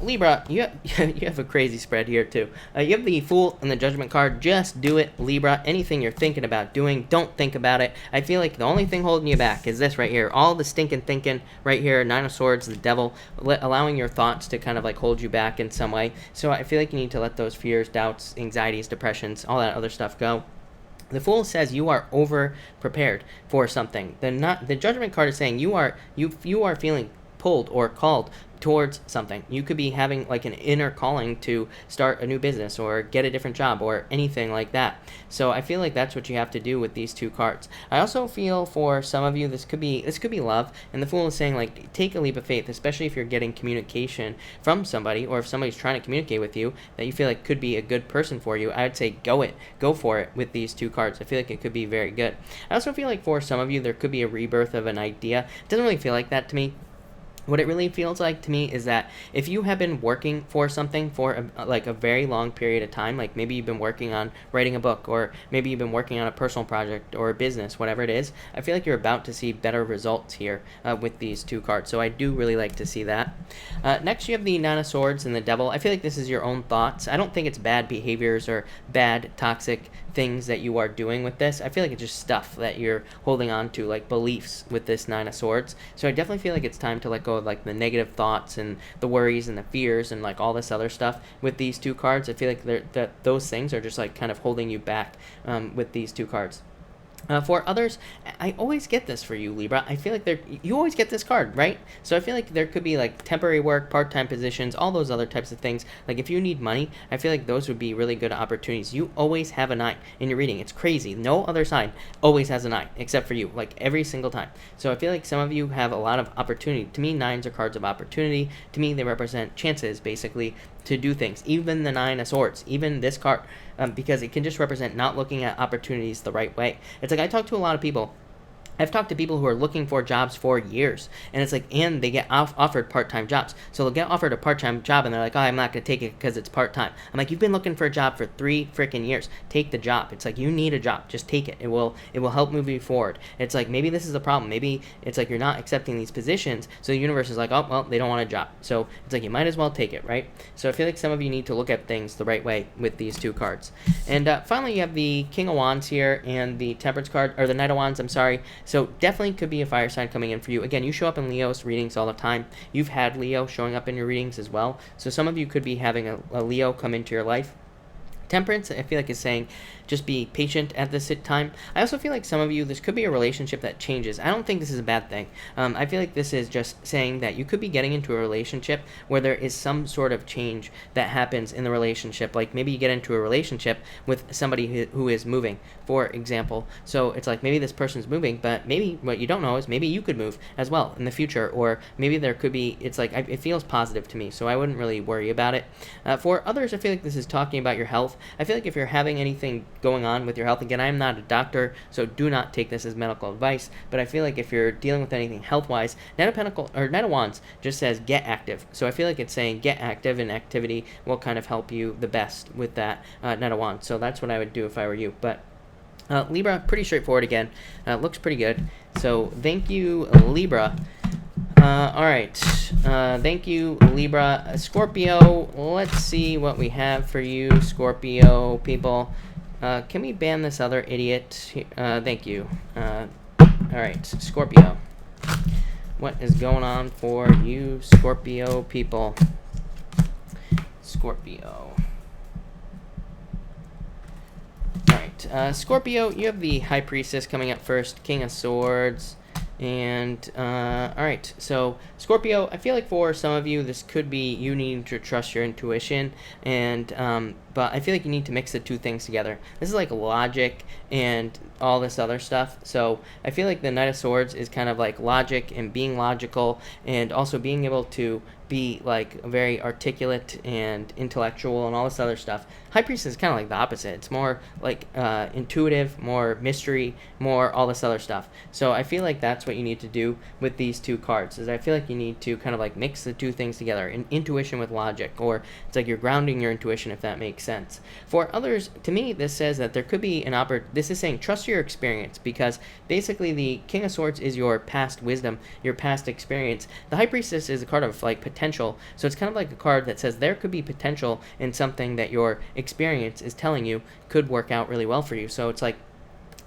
Libra, you have a crazy spread here, too. You have the Fool and the Judgment card. Just do it, Libra. Anything you're thinking about doing, don't think about it. I feel like the only thing holding you back is this right here. All the stinking thinking right here, Nine of Swords, the Devil, allowing your thoughts to kind of like hold you back in some way. So I feel like you need to let those fears, doubts, anxieties, depressions, all that other stuff go. The Fool says you are over prepared for something. The Judgment card is saying you are feeling pulled or called towards something. You could be having like an inner calling to start a new business or get a different job or anything like that. So I feel like that's what you have to do with these two cards. I also feel for some of you this could be love, and the Fool is saying like take a leap of faith, especially if you're getting communication from somebody or if somebody's trying to communicate with you that you feel like could be a good person for you. I would say go for it with these two cards. I feel like it could be very good. I also feel like for some of you there could be a rebirth of an idea. It doesn't really feel like that to me. What it really feels like to me is that if you have been working for something for a very long period of time, like maybe you've been working on writing a book, or maybe you've been working on a personal project or a business, whatever it is, I feel like you're about to see better results here with these two cards. So I do really like to see that. Next, you have the Nine of Swords and the Devil. I feel like this is your own thoughts. I don't think it's bad behaviors or bad toxic things that you are doing with this. I feel like it's just stuff that you're holding on to, like beliefs with this Nine of Swords. So I definitely feel like it's time to let go of like the negative thoughts and the worries and the fears and like all this other stuff with these two cards. I feel like that those things are just like kind of holding you back with these two cards. For others, I always get this for you, Libra. I feel like you always get this card, right? So I feel like there could be like temporary work, part-time positions, all those other types of things. Like if you need money, I feel like those would be really good opportunities. You always have a 9 in your reading. It's crazy. No other sign always has a 9 except for you, like every single time. So I feel like some of you have a lot of opportunity. To me, 9s are cards of opportunity. To me, they represent chances, basically, to do things. Even the 9 of Swords, even this card, because it can just represent not looking at opportunities the right way. It's like I talk to a lot of people. I've talked to people who are looking for jobs for years, and it's like, and they get offered part-time jobs. So they'll get offered a part-time job, and they're like, oh, I'm not going to take it because it's part-time. I'm like, you've been looking for a job for 3 freaking years. Take the job. It's like, you need a job. Just take it. It will help move you forward. It's like, maybe this is a problem. Maybe it's like you're not accepting these positions, so the universe is like, oh, well, they don't want a job. So it's like, you might as well take it, right? So I feel like some of you need to look at things the right way with these two cards. And finally, you have the King of Wands here and the Temperance card, or the Knight of Wands, I'm sorry. So definitely could be a fire sign coming in for you. Again, you show up in Leo's readings all the time. You've had Leo showing up in your readings as well. So some of you could be having a Leo come into your life. Temperance, I feel like, is saying just be patient at this time. I also feel like some of you, this could be a relationship that changes. I don't think this is a bad thing. I feel like this is just saying that you could be getting into a relationship where there is some sort of change that happens in the relationship. Like maybe you get into a relationship with somebody who is moving, for example. So it's like maybe this person's moving, but maybe what you don't know is maybe you could move as well in the future, or maybe there could be, it's like, it feels positive to me, so I wouldn't really worry about it. For others, I feel like this is talking about your health. I feel like if you're having anything going on with your health, again, I'm not a doctor, so do not take this as medical advice, but I feel like if you're dealing with anything health-wise, Knight of Wands just says get active. So I feel like it's saying get active, and activity will kind of help you the best with that Knight of Wands. So that's what I would do if I were you. But Libra, pretty straightforward again. Looks pretty good. So thank you, Libra. All right. Thank you, Libra. Scorpio, let's see what we have for you, Scorpio people. Can we ban this other idiot? Thank you. All right, Scorpio. What is going on for you, Scorpio people? Scorpio. All right, Scorpio, you have the High Priestess coming up first, King of Swords. And, alright, so Scorpio, I feel like for some of you, this could be you needing to trust your intuition, and, but I feel like you need to mix the two things together. This is like logic and all this other stuff, so I feel like the Knight of Swords is kind of like logic and being logical, and also being able to be like very articulate and intellectual and all this other stuff. High Priestess is kind of like the opposite. It's more like intuitive, more mystery, more all this other stuff. So I feel like that's what you need to do with these two cards, is I feel like you need to kind of like mix the two things together, intuition with logic, or it's like you're grounding your intuition, if that makes sense. For others, to me, this says that there could be this is saying trust your experience, because basically the King of Swords is your past wisdom, your past experience. The High Priestess is a card of like potential, so it's kind of like a card that says there could be potential in something that your experience is telling you could work out really well for you. So it's like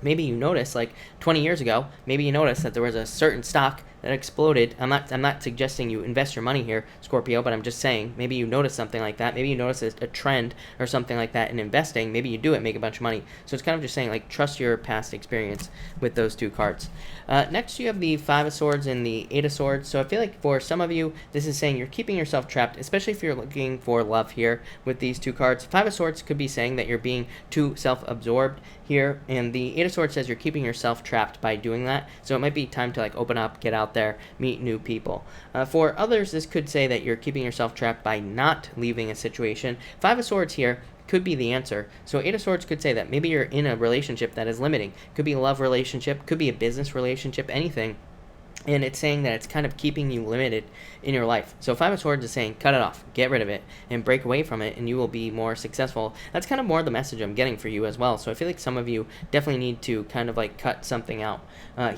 maybe you notice, like 20 years ago, maybe you noticed that there was a certain stock that exploded. I'm not suggesting you invest your money here, Scorpio, but I'm just saying maybe you notice something like that. Maybe you notice a trend or something like that in investing. Maybe you do it, make a bunch of money. So it's kind of just saying, like, trust your past experience with those two cards. Next, you have the Five of Swords and the Eight of Swords. So I feel like for some of you, this is saying you're keeping yourself trapped, especially if you're looking for love here with these two cards. Five of Swords could be saying that you're being too self-absorbed here, and the Eight of Swords says you're keeping yourself trapped by doing that. So it might be time to, like, open up, get out there, meet new people. For others, this could say that you're keeping yourself trapped by not leaving a situation. Five of Swords here could be the answer. So Eight of Swords could say that maybe you're in a relationship that is limiting. Could be a love relationship, could be a business relationship, anything. And it's saying that it's kind of keeping you limited in your life. So Five of Swords is saying cut it off, get rid of it, and break away from it, and you will be more successful. That's kind of more the message I'm getting for you as well. So I feel like some of you definitely need to kind of like cut something out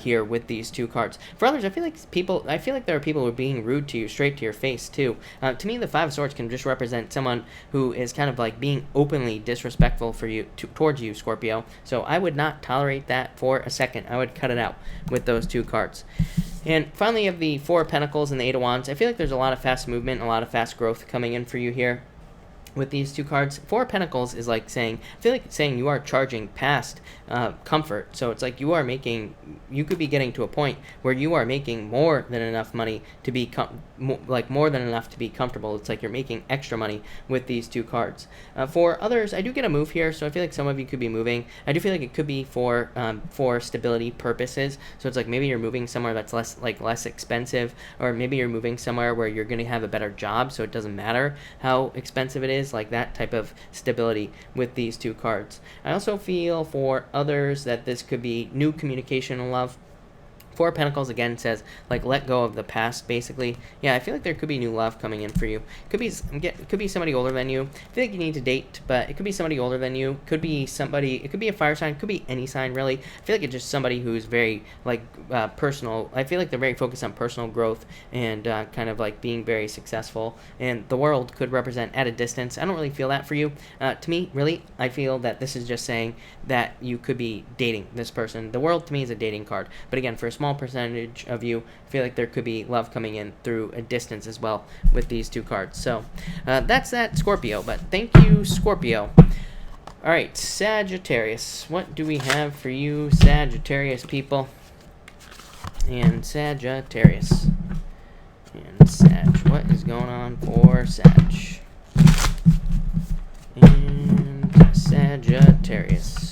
here with these two cards. For others, I feel like there are people who are being rude to you straight to your face too. To me, the Five of Swords can just represent someone who is kind of like being openly disrespectful for you towards you, Scorpio. So I would not tolerate that for a second. I would cut it out with those two cards. And finally, you have the Four of Pentacles and the Eight of Wands. I feel like there's a lot of fast movement, a lot of fast growth coming in for you here with these two cards. Four of Pentacles is like saying, I feel like it's saying you are charging past comfort. So it's like you could be getting to a point where you are making more than enough money to be more than enough to be comfortable. It's like you're making extra money with these two cards. For others, I do get a move here, so I feel like some of you could be moving. I do feel like it could be for stability purposes. So it's like maybe you're moving somewhere that's less expensive, or maybe you're moving somewhere where you're going to have a better job, so it doesn't matter how expensive it is, like that type of stability with these two cards. I also feel for others that this could be new communication and love. Four of Pentacles again says, like, let go of the past, basically. Yeah, I feel like there could be new love coming in for you. Could be somebody older than you. I feel like you need to date, but it could be somebody older than you. Could be somebody, it could be a fire sign, could be any sign, really. I feel like it's just somebody who's very, like, personal. I feel like they're very focused on personal growth and kind of, like, being very successful. And the World could represent at a distance. I don't really feel that for you. To me, really, I feel that this is just saying that you could be dating this person. The World, to me, is a dating card. But again, for a small percentage of you, I feel like there could be love coming in through a distance as well with these two cards. So that's that, Scorpio. But thank you, Scorpio. All right, Sagittarius. What do we have for you, Sagittarius people? And Sagittarius. And Sag. What is going on for Sag? And Sagittarius.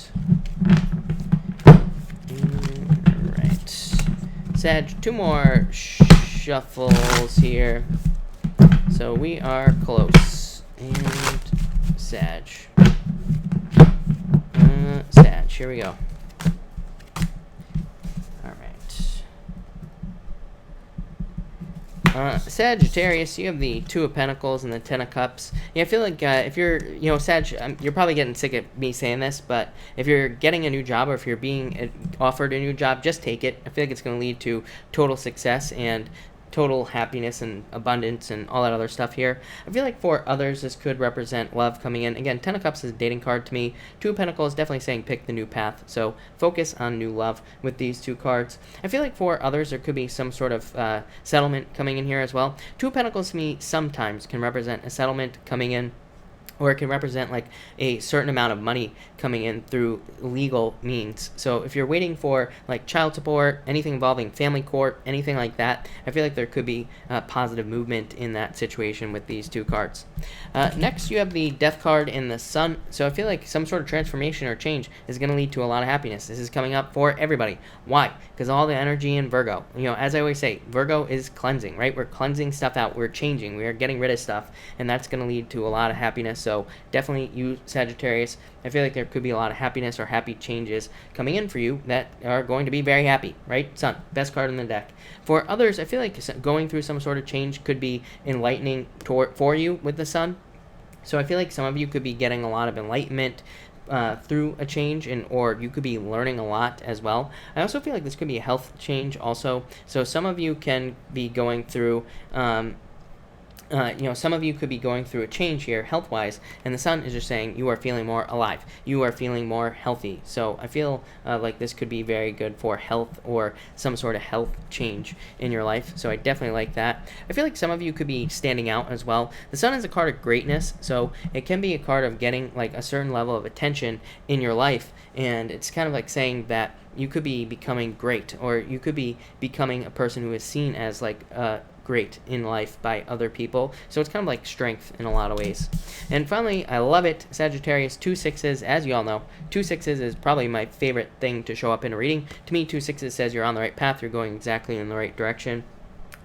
Sag, two more shuffles here. So we are close. And Sag. Sag, here we go. Sagittarius, you have the Two of Pentacles and the Ten of Cups. Yeah, I feel like if you're, Sag, you're probably getting sick of me saying this, but if you're getting a new job or if you're being offered a new job, just take it. I feel like it's going to lead to total success and total happiness and abundance and all that other stuff here. I feel like for others, this could represent love coming in. Again, Ten of Cups is a dating card to me. Two of Pentacles definitely saying pick the new path. So focus on new love with these two cards. I feel like for others, there could be some sort of settlement coming in here as well. Two of Pentacles to me sometimes can represent a settlement coming in, or it can represent like a certain amount of money coming in through legal means. So if you're waiting for like child support, anything involving family court, anything like that, I feel like there could be positive movement in that situation with these two cards. Next, you have the Death card and the Sun. So I feel like some sort of transformation or change is going to lead to a lot of happiness. This is coming up for everybody. Why? Because all the energy in Virgo. As I always say, Virgo is cleansing, right? We're cleansing stuff out. We're changing. We are getting rid of stuff, and that's going to lead to a lot of happiness. So definitely you, Sagittarius, I feel like there could be a lot of happiness or happy changes coming in for you that are going to be very happy, right? Sun, best card in the deck. For others, I feel like going through some sort of change could be enlightening for you with the Sun. So I feel like some of you could be getting a lot of enlightenment through a change, or you could be learning a lot as well. I also feel like this could be a health change also. So some of you can be going through some of you could be going through a change here health-wise, and the sun is just saying you are feeling more alive. You are feeling more healthy. So I feel like this could be very good for health or some sort of health change in your life. So I definitely like that. I feel like some of you could be standing out as well. The sun is a card of greatness, so it can be a card of getting like a certain level of attention in your life, and it's kind of like saying that you could be becoming great, or you could be becoming a person who is seen as like great in life by other people. So it's kind of like strength in a lot of ways. And finally, I love it, Sagittarius, 2 6s. As you all know, 2 6s is probably my favorite thing to show up in a reading. To me, 2 6s says you're on the right path, you're going exactly in the right direction.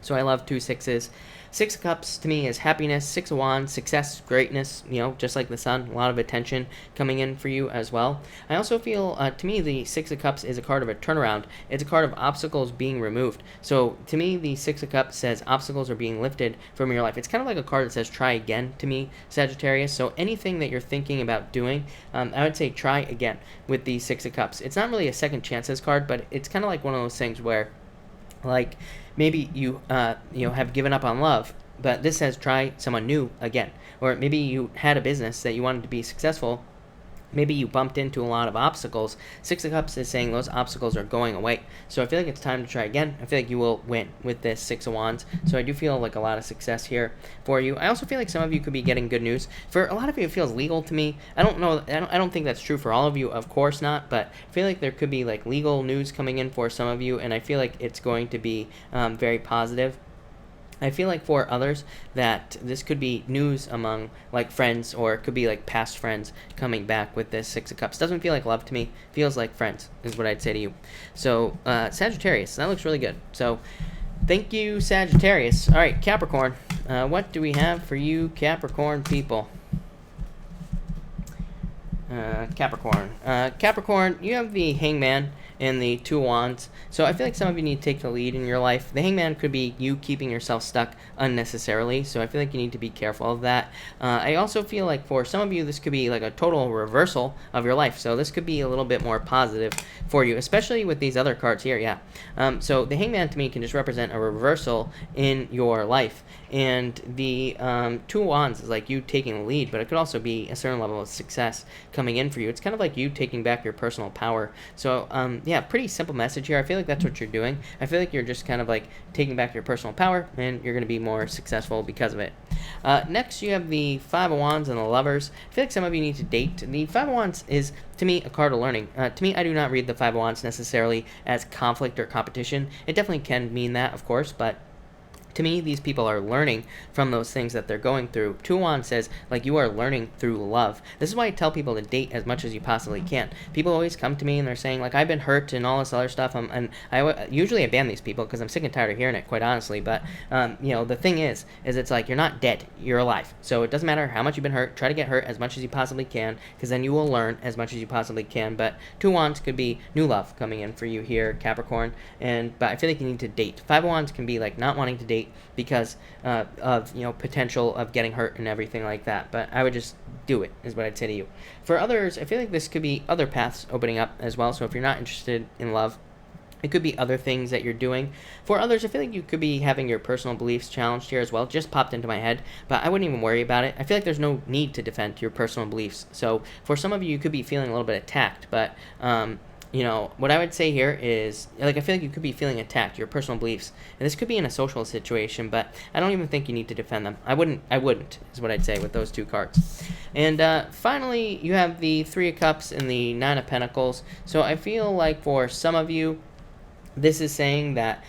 So I love 2 6s. 6 of Cups to me is happiness. 6 of Wands, success, greatness, just like the sun, a lot of attention coming in for you as well. I also feel, to me, the 6 of Cups is a card of a turnaround. It's a card of obstacles being removed. So to me, the 6 of Cups says obstacles are being lifted from your life. It's kind of like a card that says try again to me, Sagittarius. So anything that you're thinking about doing, I would say try again with the 6 of Cups. It's not really a second chances card, but it's kind of like one of those things where, like, maybe you have given up on love, but this says try someone new again. Or maybe you had a business that you wanted to be successful. Maybe you bumped into a lot of obstacles. 6 of Cups is saying those obstacles are going away. So I feel like it's time to try again. I feel like you will win with this 6 of Wands. So I do feel like a lot of success here for you. I also feel like some of you could be getting good news. For a lot of you, it feels legal to me. I don't know. I don't think that's true for all of you. Of course not. But I feel like there could be like legal news coming in for some of you, and I feel like it's going to be very positive. I feel like for others that this could be news among like friends, or it could be like past friends coming back with this 6 of Cups. Doesn't feel like love to me. Feels like friends is what I'd say to you. So Sagittarius, that looks really good. So thank you, Sagittarius. All right, Capricorn. What do we have for you, Capricorn people? Capricorn. Capricorn, you have the Hangman and the 2 Wands. So I feel like some of you need to take the lead in your life. The Hangman could be you keeping yourself stuck unnecessarily, so I feel like you need to be careful of that. I also feel like for some of you, this could be like a total reversal of your life. So this could be a little bit more positive for you, especially with these other cards here, yeah. So the Hangman to me can just represent a reversal in your life. And the 2 Wands is like you taking the lead, but it could also be a certain level of success coming in for you. It's kind of like you taking back your personal power. So yeah, pretty simple message here. I feel like that's what you're doing. I feel like you're just kind of like taking back your personal power, and you're going to be more successful because of it. Next, you have the 5 of Wands and the Lovers. I feel like some of you need to date. The 5 of Wands is, to me, a card of learning. To me, I do not read the 5 of Wands necessarily as conflict or competition. It definitely can mean that, of course, but to me, these people are learning from those things that they're going through. 2 Wands says, like, you are learning through love. This is why I tell people to date as much as you possibly can. People always come to me and they're saying, like, I've been hurt and all this other stuff. And usually I ban these people because I'm sick and tired of hearing it, quite honestly. But, the thing is it's like you're not dead. You're alive. So it doesn't matter how much you've been hurt. Try to get hurt as much as you possibly can, because then you will learn as much as you possibly can. But 2 Wands could be new love coming in for you here, Capricorn. But I feel like you need to date. 5 of Wands can be, like, not wanting to date because of potential of getting hurt and everything like that. But I would just do it, is what I'd say to you. For others, I feel like this could be other paths opening up as well. So if you're not interested in love, it could be other things that you're doing. For others, I feel like you could be having your personal beliefs challenged here as well. Just popped into my head, but I wouldn't even worry about it. I feel like there's no need to defend your personal beliefs. So for some of you, you could be feeling a little bit attacked, but what I would say here is, like, I feel like you could be feeling attacked, your personal beliefs. And this could be in a social situation, but I don't even think you need to defend them. I wouldn't, is what I'd say with those 2 cards. And finally, you have the 3 of Cups and the 9 of Pentacles. So I feel like for some of you, this is saying that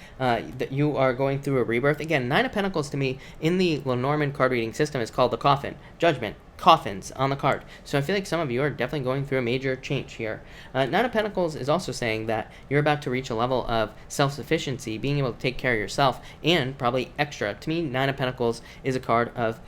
you are going through a rebirth. Again, 9 of Pentacles to me in the Lenormand card reading system is called the Coffin. Judgment. Coffins on the card. So I feel like some of you are definitely going through a major change here. 9 of Pentacles is also saying that you're about to reach a level of self-sufficiency, being able to take care of yourself, and probably extra. To me, 9 of Pentacles is a card of,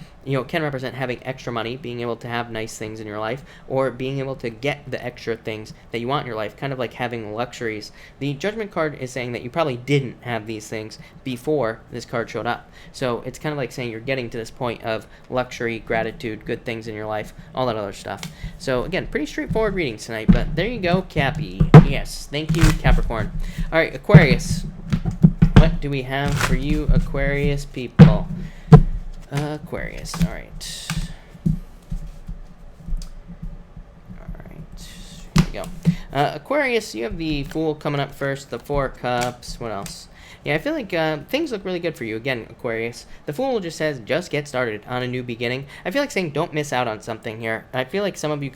can represent having extra money, being able to have nice things in your life, or being able to get the extra things that you want in your life, kind of like having luxuries. The Judgment card is saying that you probably didn't have these things before this card showed up. So it's kind of like saying you're getting to this point of luxury, gratitude, good things in your life, all that other stuff. So again, pretty straightforward readings tonight, but there you go, Cappy. Yes, thank you, Capricorn. All right, Aquarius. What do we have for you, Aquarius people? Aquarius. All right. Here we go. Aquarius, you have the Fool coming up first, the Four of Cups. What else? Yeah, I feel like things look really good for you. Again, Aquarius. The Fool just says, just get started on a new beginning. I feel like saying don't miss out on something here. I feel like some of you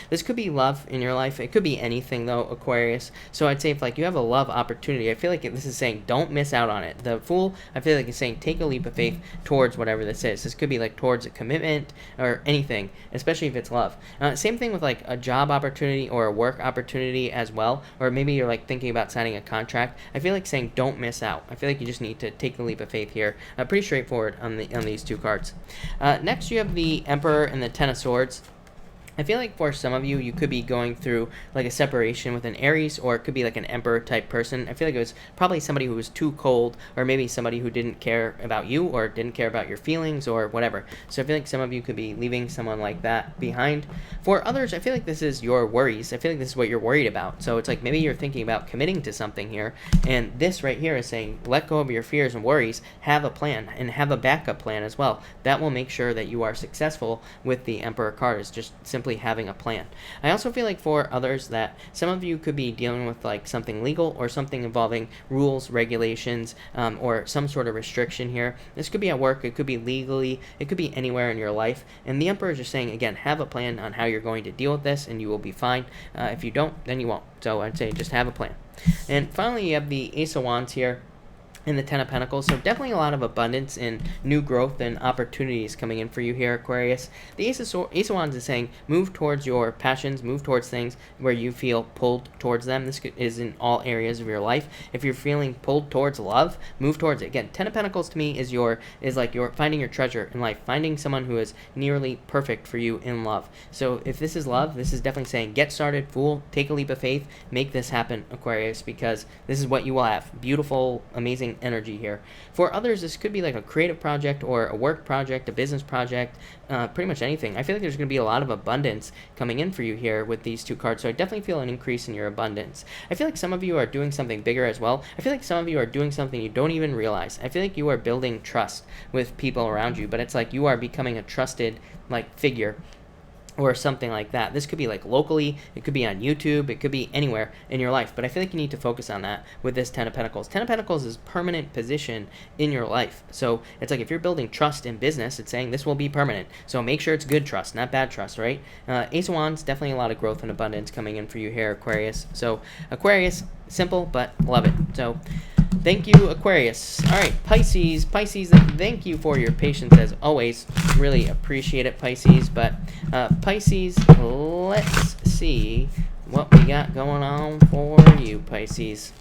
this could be love in your life. It could be anything, though, Aquarius. So I'd say if, like, you have a love opportunity, I feel like this is saying don't miss out on it. The Fool, I feel like, is saying take a leap of faith towards whatever this is. This could be, like, towards a commitment or anything, especially if it's love. Same thing with, like, a job opportunity or a work opportunity as well. Or maybe you're, like, thinking about signing a contract. I feel like saying don't miss out. I feel like you just need to take the leap of faith here. Pretty straightforward on these two cards. Next, you have the Emperor and the Ten of Swords. I feel like for some of you, you could be going through like a separation with an Aries, or it could be like an Emperor type person. I feel like it was probably somebody who was too cold, or maybe somebody who didn't care about you or didn't care about your feelings or whatever. So I feel like some of you could be leaving someone like that behind. For others, I feel like this is your worries. I feel like this is what you're worried about. So it's like maybe you're thinking about committing to something here, and this right here is saying let go of your fears and worries, have a plan, and have a backup plan as well. That will make sure that you are successful with the Emperor card. Is just simply having a plan. I also feel like for others that some of you could be dealing with like something legal or something involving rules, regulations, or some sort of restriction here. This could be at work, it could be legally, it could be anywhere in your life. And the Emperor is just saying, again, have a plan on how you're going to deal with this and you will be fine. If you don't, then you won't. So I'd say just have a plan. And finally, you have the Ace of Wands here in the Ten of Pentacles. So definitely a lot of abundance and new growth and opportunities coming in for you here, Aquarius. The Ace of Wands is saying move towards your passions, move towards things where you feel pulled towards them. This is in all areas of your life. If you're feeling pulled towards love, move towards it. Again, Ten of Pentacles to me is like you're finding your treasure in life, finding someone who is nearly perfect for you in love. So if this is love, this is definitely saying get started, Fool, take a leap of faith, make this happen, Aquarius, because this is what you will have. Beautiful, amazing energy here. For others, this could be like a creative project or a work project, a business project, pretty much anything. I feel like there's going to be a lot of abundance coming in for you here with these two cards, so I definitely feel an increase in your abundance. I feel like some of you are doing something bigger as well. I feel like some of you are doing something you don't even realize. I feel like you are building trust with people around you, but it's like you are becoming a trusted like figure or something like that. This could be like locally, it could be on YouTube, it could be anywhere in your life, but I feel like you need to focus on that with this Ten of Pentacles. Ten of Pentacles is permanent position in your life. So it's like if you're building trust in business, it's saying this will be permanent. So make sure it's good trust, not bad trust, right? Ace of Wands, definitely a lot of growth and abundance coming in for you here, Aquarius. So Aquarius, simple, but love it. So thank you, Aquarius. All right, Pisces. Pisces, thank you for your patience as always. Really appreciate it, Pisces. But Pisces, let's see what we got going on for you, Pisces.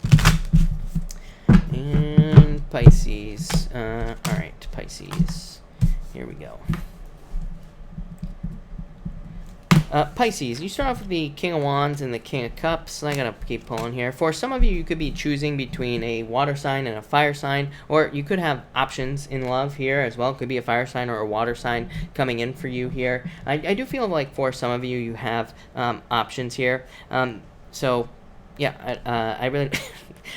And Pisces. All right, Pisces. Here we go. Pisces, you start off with the King of Wands and the King of Cups. I gotta keep pulling here. For some of you, you could be choosing between a water sign and a fire sign, or you could have options in love here as well. It could be a fire sign or a water sign coming in for you here. I do feel like for some of you, you have options here. So, yeah, I really...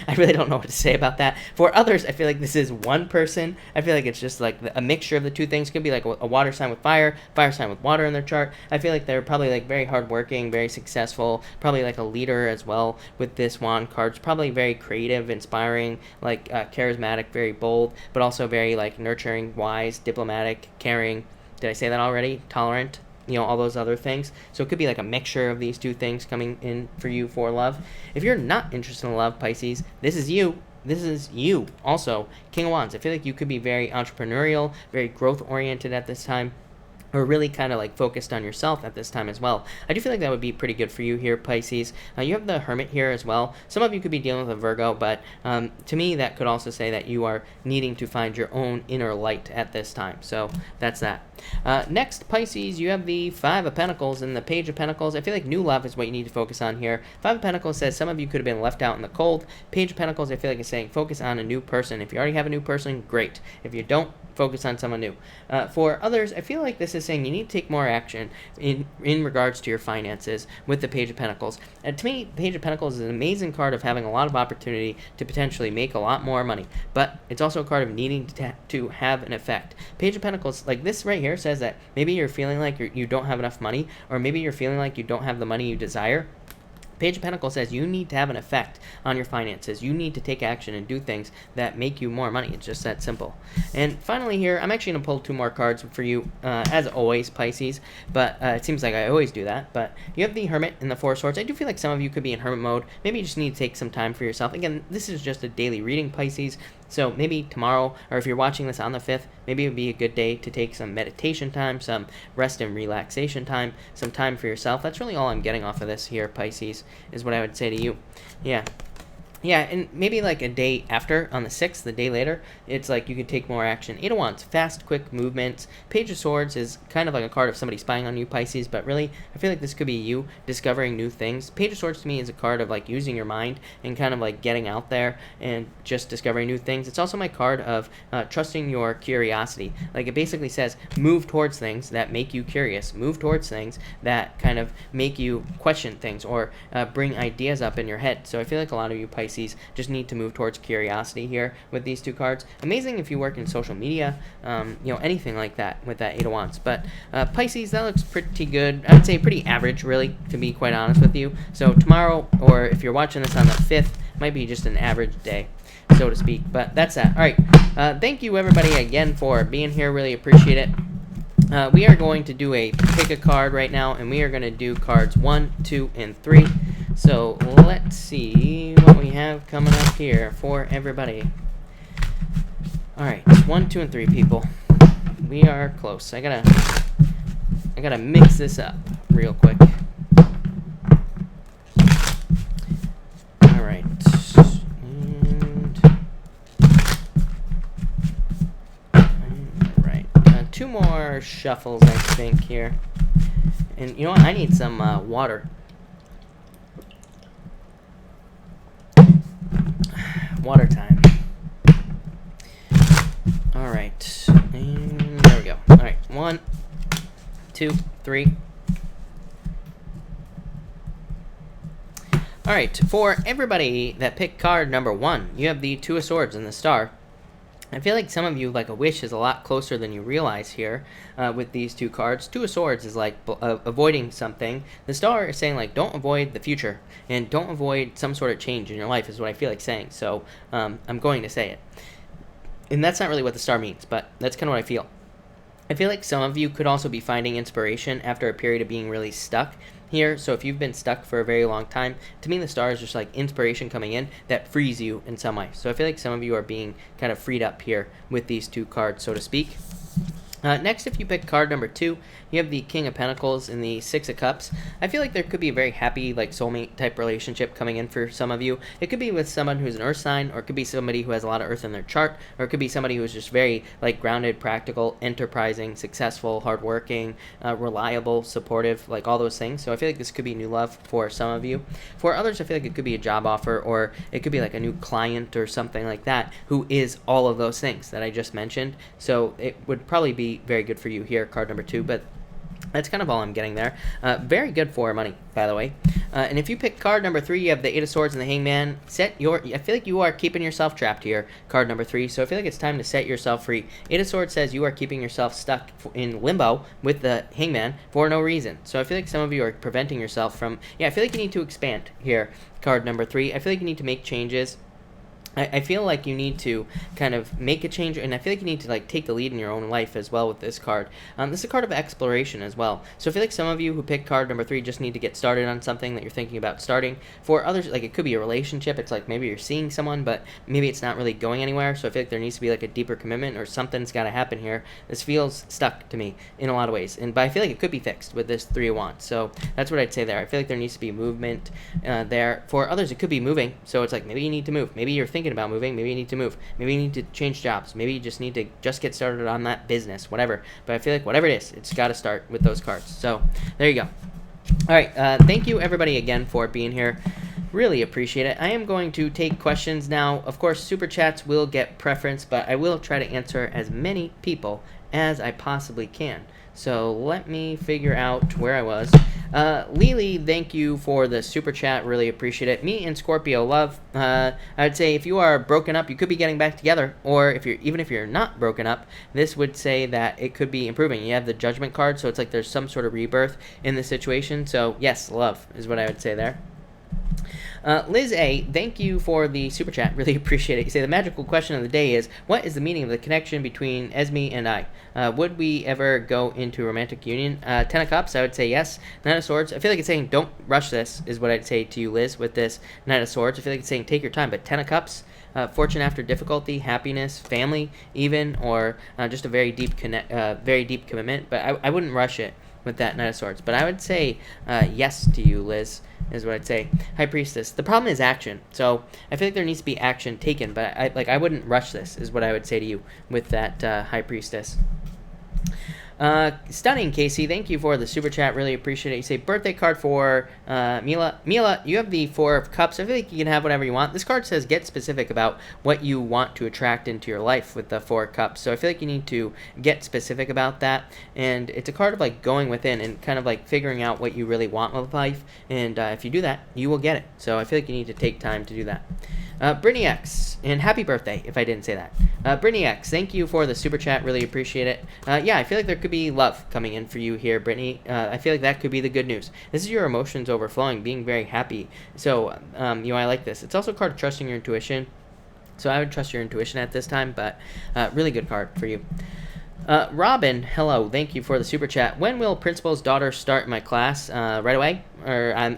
I really don't know what to say about that. For others, I feel like this is one person. I feel like it's just like a mixture of the two things. Could be like a water sign with fire sign with water in their chart. I feel like they're probably like very hardworking, very successful, probably like a leader as well with this wand cards. Probably very creative, inspiring, like charismatic, very bold, but also very like nurturing, wise, diplomatic, caring. Did I say that already? Tolerant. You know, all those other things. So it could be like a mixture of these two things coming in for you for love. If you're not interested in love, Pisces, this is you. This is you. Also, King of Wands. I feel like you could be very entrepreneurial, very growth-oriented at this time, or really kind of like focused on yourself at this time as well. I do feel like that would be pretty good for you here, Pisces. You have the Hermit here as well. Some of you could be dealing with a Virgo, but to me that could also say that you are needing to find your own inner light at this time. So that's that. Next, Pisces, you have the Five of Pentacles and the Page of Pentacles. I feel like new love is what you need to focus on here. Five of Pentacles says some of you could have been left out in the cold. Page of Pentacles, I feel like it's saying focus on a new person. If you already have a new person, great. If you don't, focus on someone new. For others, I feel like this is is saying you need to take more action in regards to your finances with the Page of Pentacles. And to me, Page of Pentacles is an amazing card of having a lot of opportunity to potentially make a lot more money, but it's also a card of needing to have an effect. Page of Pentacles, like this right here, says that maybe you're feeling like you don't have enough money, or maybe you're feeling like you don't have the money you desire. Page of Pentacles says you need to have an effect on your finances. You need to take action and do things that make you more money. It's just that simple. And finally here, I'm actually going to pull 2 more cards for you, as always, Pisces. But it seems like I always do that. But you have the Hermit and the 4 of Swords. I do feel like some of you could be in Hermit mode. Maybe you just need to take some time for yourself. Again, this is just a daily reading, Pisces. So maybe tomorrow, or if you're watching this on the 5th, maybe it would be a good day to take some meditation time, some rest and relaxation time, some time for yourself. That's really all I'm getting off of this here, Pisces, is what I would say to you. Yeah. Yeah, and maybe like a day after, on the 6th, the day later, it's like you could take more action. 8 of Wands, fast, quick movements. Page of Swords is kind of like a card of somebody spying on you, Pisces, but really, I feel like this could be you discovering new things. Page of Swords to me is a card of like using your mind and kind of like getting out there and just discovering new things. It's also my card of trusting your curiosity. Like it basically says, move towards things that make you curious. Move towards things that kind of make you question things or bring ideas up in your head. So I feel like a lot of you, Pisces, just need to move towards curiosity here with these 2 cards. Amazing if you work in social media, anything like that with that 8 of Wands. But Pisces, that looks pretty good. I would say pretty average, really, to be quite honest with you. So tomorrow, or if you're watching this on the 5th, might be just an average day, so to speak. But that's that. All right. Thank you, everybody, again for being here. Really appreciate it. We are going to do a pick a card right now, and we are going to do cards 1, 2, and 3. So let's see what we have coming up here for everybody. All right, 1, 2, and 3, people. We are close. I gotta mix this up real quick. All right, and all right, 2 more shuffles, I think here. And you know what? I need some water. Water time. All right, and there we go. All right, 1, 2, 3. All right, for everybody that picked card number 1, you have the 2 of Swords and the Star. I feel like some of you, like a wish is a lot closer than you realize here with these 2 cards. 2 of Swords is like avoiding something. The Star is saying like don't avoid the future and don't avoid some sort of change in your life is what I feel like saying. So I'm going to say it. And that's not really what the Star means, but that's kind of what I feel. I feel like some of you could also be finding inspiration after a period of being really stuck here. So if you've been stuck for a very long time, to me the Star is just like inspiration coming in that frees you in some way. So I feel like some of you are being kind of freed up here with these 2 cards, so to speak. Next, if you pick card number 2, you have the King of Pentacles and the 6 of Cups. I feel like there could be a very happy, like soulmate type relationship coming in for some of you. It could be with someone who's an Earth sign, or it could be somebody who has a lot of Earth in their chart, or it could be somebody who's just very like grounded, practical, enterprising, successful, hardworking, reliable, supportive, like all those things. So I feel like this could be new love for some of you. For others, I feel like it could be a job offer, or it could be like a new client or something like that who is all of those things that I just mentioned. So it would probably be very good for you here, card number 2, but that's kind of all I'm getting there. Very good for money, by the way. And if you pick card number 3, you have the 8 of Swords and the Hangman. I feel like you are keeping yourself trapped here, card number 3. So I feel like it's time to set yourself free. 8 of Swords says you are keeping yourself stuck in limbo with the Hangman for no reason. So I feel like some of you are preventing yourself from... Yeah, I feel like you need to expand here, card number 3. I feel like you need to make changes. I feel like you need to kind of make a change, and I feel like you need to like take the lead in your own life as well with this card. This is a card of exploration as well. So I feel like some of you who picked card number 3 just need to get started on something that you're thinking about starting. For others, like it could be a relationship. It's like maybe you're seeing someone, but maybe it's not really going anywhere. So I feel like there needs to be like a deeper commitment or something's got to happen here. This feels stuck to me in a lot of ways, but I feel like it could be fixed with this 3 of Wands. So that's what I'd say there. I feel like there needs to be movement there. For others, it could be moving. So it's like maybe you need to move. Maybe you're thinking about moving, maybe you need to move, maybe you need to change jobs, maybe you just need to just get started on that business, whatever. But I feel like whatever it is, it's got to start with those cards. So there you go. All right, thank you everybody again for being here. Really appreciate it. I am going to take questions now. Of course, super chats will get preference, but I will try to answer as many people as I possibly can. So let me figure out where I was. Lily, thank you for the super chat. Really appreciate it. Me and Scorpio love. I'd say if you are broken up, you could be getting back together. Or even if you're not broken up, this would say that it could be improving. You have the Judgment card, so it's like there's some sort of rebirth in this situation. So yes, love is what I would say there. Liz A, thank you for the super chat. Really appreciate it. You say the magical question of the day is, what is the meaning of the connection between Esme and I? Would we ever go into romantic union? Ten of Cups, I would say yes. Knight of Swords, I feel like it's saying don't rush this, is what I'd say to you, Liz, with this Knight of Swords. I feel like it's saying take your time, but Ten of Cups, fortune after difficulty, happiness, family even, or just a very deep commitment. But I wouldn't rush it with that Knight of Swords. But I would say yes to you, Liz, is what I'd say. High Priestess. The problem is action. So I feel like there needs to be action taken, but I wouldn't rush this, is what I would say to you with that High Priestess. Stunning, Casey. Thank you for the super chat. Really appreciate it. You say birthday card for Mila. Mila, you have the Four of Cups. I feel like you can have whatever you want. This card says get specific about what you want to attract into your life with the Four of Cups. So I feel like you need to get specific about that. And it's a card of like going within and kind of like figuring out what you really want with life. And if you do that, you will get it. So I feel like you need to take time to do that. Brittany X, and happy birthday if I didn't say that. Brittany X, thank you for the super chat. Really appreciate it. Yeah, I feel like there could be love coming in for you here, Brittany. I feel like that could be the good news. This is your emotions overflowing, being very happy. So, I like this. It's also a card of trusting your intuition. So I would trust your intuition at this time, but really good card for you. Robin, hello. Thank you for the super chat. When will principal's daughter start my class? Right away? Or I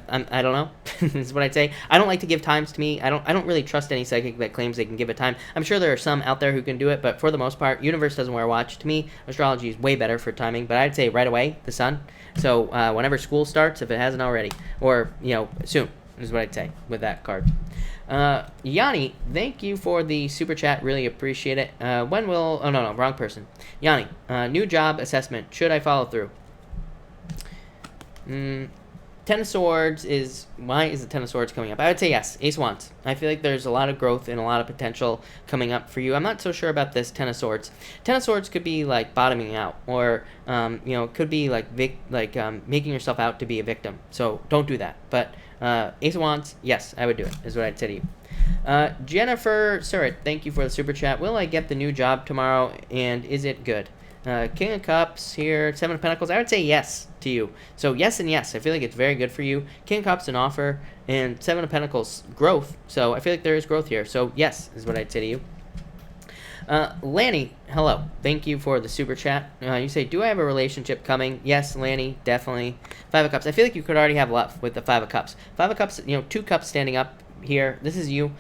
don't know. Is what I'd say. I don't like to give times to me. I don't really trust any psychic that claims they can give a time. I'm sure there are some out there who can do it, but for the most part, universe doesn't wear a watch. To me, astrology is way better for timing. But I'd say right away, the sun. So whenever school starts, if it hasn't already, or soon, is what I'd say with that card. Yanni, thank you for the super chat. Really appreciate it. When will... Oh, no, wrong person. Yanni, new job assessment. Should I follow through? Ten of Swords is... Why is the Ten of Swords coming up? I would say yes. Ace of Wands. I feel like there's a lot of growth and a lot of potential coming up for you. I'm not so sure about this Ten of Swords. Ten of Swords could be like bottoming out, or it could be like making yourself out to be a victim. So don't do that. But Ace of Wands, yes, I would do it, is what I'd say to you. Jennifer Surratt, thank you for the super chat. Will I get the new job tomorrow, and is it good? King of Cups here, Seven of Pentacles. I would say yes to you. So yes and yes. I feel like it's very good for you. King of Cups, an offer, and Seven of Pentacles, growth. So I feel like there is growth here. So yes is what I'd say to you. Lanny, hello. Thank you for the super chat. You say, do I have a relationship coming? Yes, Lanny, definitely. Five of Cups. I feel like you could already have love with the Five of Cups. Five of Cups, two cups standing up here. This is you.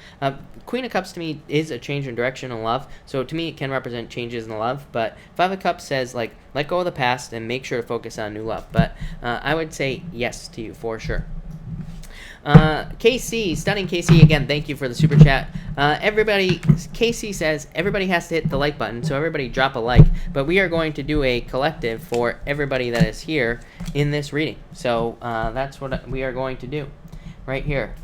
Queen of Cups to me is a change in direction in love. So to me, it can represent changes in the love. But Five of Cups says, let go of the past and make sure to focus on new love. But I would say yes to you for sure. KC, Stunning KC, again, thank you for the super chat. KC says, everybody has to hit the like button, so everybody drop a like. But we are going to do a collective for everybody that is here in this reading. So that's what we are going to do right here.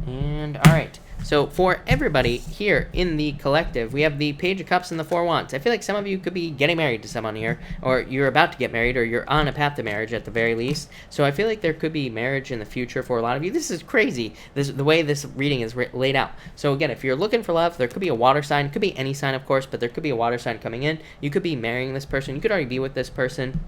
And all right. So for everybody here in the collective, we have the Page of Cups and the Four of Wands. I feel like some of you could be getting married to someone here, or you're about to get married, or you're on a path to marriage at the very least. So I feel like there could be marriage in the future for a lot of you. This is crazy, the way this reading is laid out. So again, if you're looking for love, there could be a water sign. It could be any sign, of course, but there could be a water sign coming in. You could be marrying this person. You could already be with this person.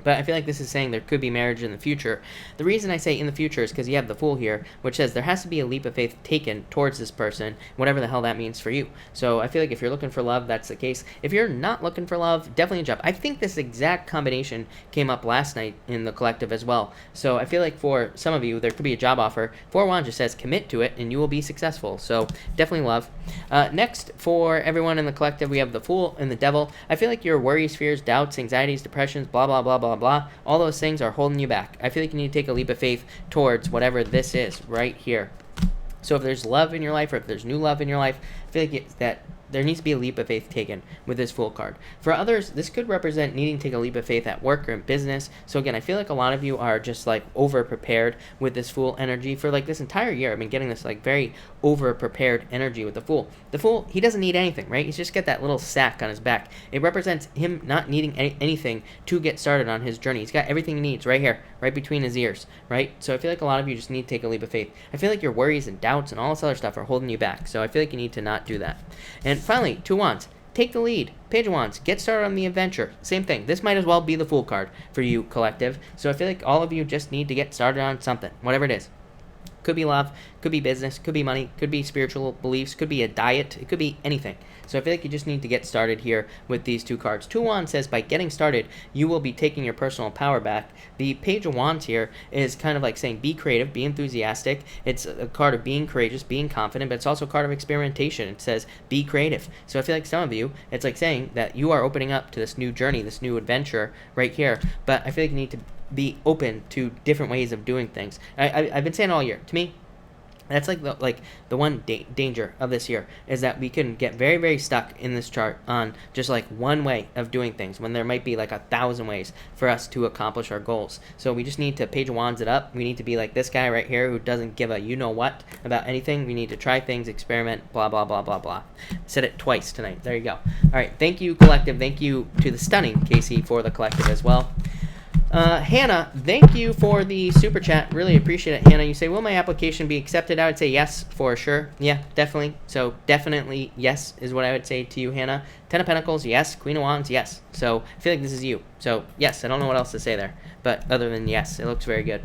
But I feel like this is saying there could be marriage in the future. The reason I say in the future is because you have the Fool here, which says there has to be a leap of faith taken towards this person, whatever the hell that means for you. So I feel like if you're looking for love, that's the case. If you're not looking for love, definitely a job. I think this exact combination came up last night in the collective as well. So I feel like for some of you, there could be a job offer. Four of Wands just says commit to it and you will be successful. So definitely love. Next, for everyone in the collective, we have the Fool and the Devil. I feel like your worries, fears, doubts, anxieties, depressions, blah, blah, blah, blah, blah, all those things are holding you back. I feel like you need to take a leap of faith towards whatever this is right here. So if there's love in your life, or if there's new love in your life, I feel like there needs to be a leap of faith taken with this Fool card. For others, this could represent needing to take a leap of faith at work or in business. So again, I feel like a lot of you are just like over prepared with this Fool energy. For like this entire year, I've been getting this like very over prepared energy with the Fool. The Fool, he doesn't need anything, right? He's just got that little sack on his back. It represents him not needing anything to get started on his journey. He's got everything he needs right here, right between his ears, right? So I feel like a lot of you just need to take a leap of faith. I feel like your worries and doubts and all this other stuff are holding you back. So I feel like you need to not do that. And finally, 2 Wands. Take the lead. Page of Wands. Get started on the adventure. Same thing. This might as well be the Fool card for you, collective. So I feel like all of you just need to get started on something, whatever it is. Could be love, could be business, could be money, could be spiritual beliefs, could be a diet, it could be anything. So I feel like you just need to get started here with these 2 cards. 2 Wands says by getting started, you will be taking your personal power back. The Page of Wands here is kind of like saying be creative, be enthusiastic. It's a card of being courageous, being confident, but it's also a card of experimentation. It says be creative. So I feel like some of you, it's like saying that you are opening up to this new journey, this new adventure right here. But I feel like you need to be open to different ways of doing things. I've been saying all year. To me, that's like the one danger of this year is that we can get very, very stuck in this chart on just like one way of doing things when there might be like 1,000 ways for us to accomplish our goals. So we just need to Page of Wands it up. We need to be like this guy right here who doesn't give a you-know-what about anything. We need to try things, experiment, blah, blah, blah, blah, blah. Said it twice tonight. There you go. All right. Thank you, collective. Thank you to the stunning Casey for the collective as well. Hannah, thank you for the super chat. Really appreciate it, Hannah. You say, will my application be accepted? I would say yes, for sure. Yeah, definitely. So definitely yes is what I would say to you, Hannah. 10 of Pentacles, yes. Queen of Wands, yes. So I feel like this is you. So yes, I don't know what else to say there. But other than yes, it looks very good.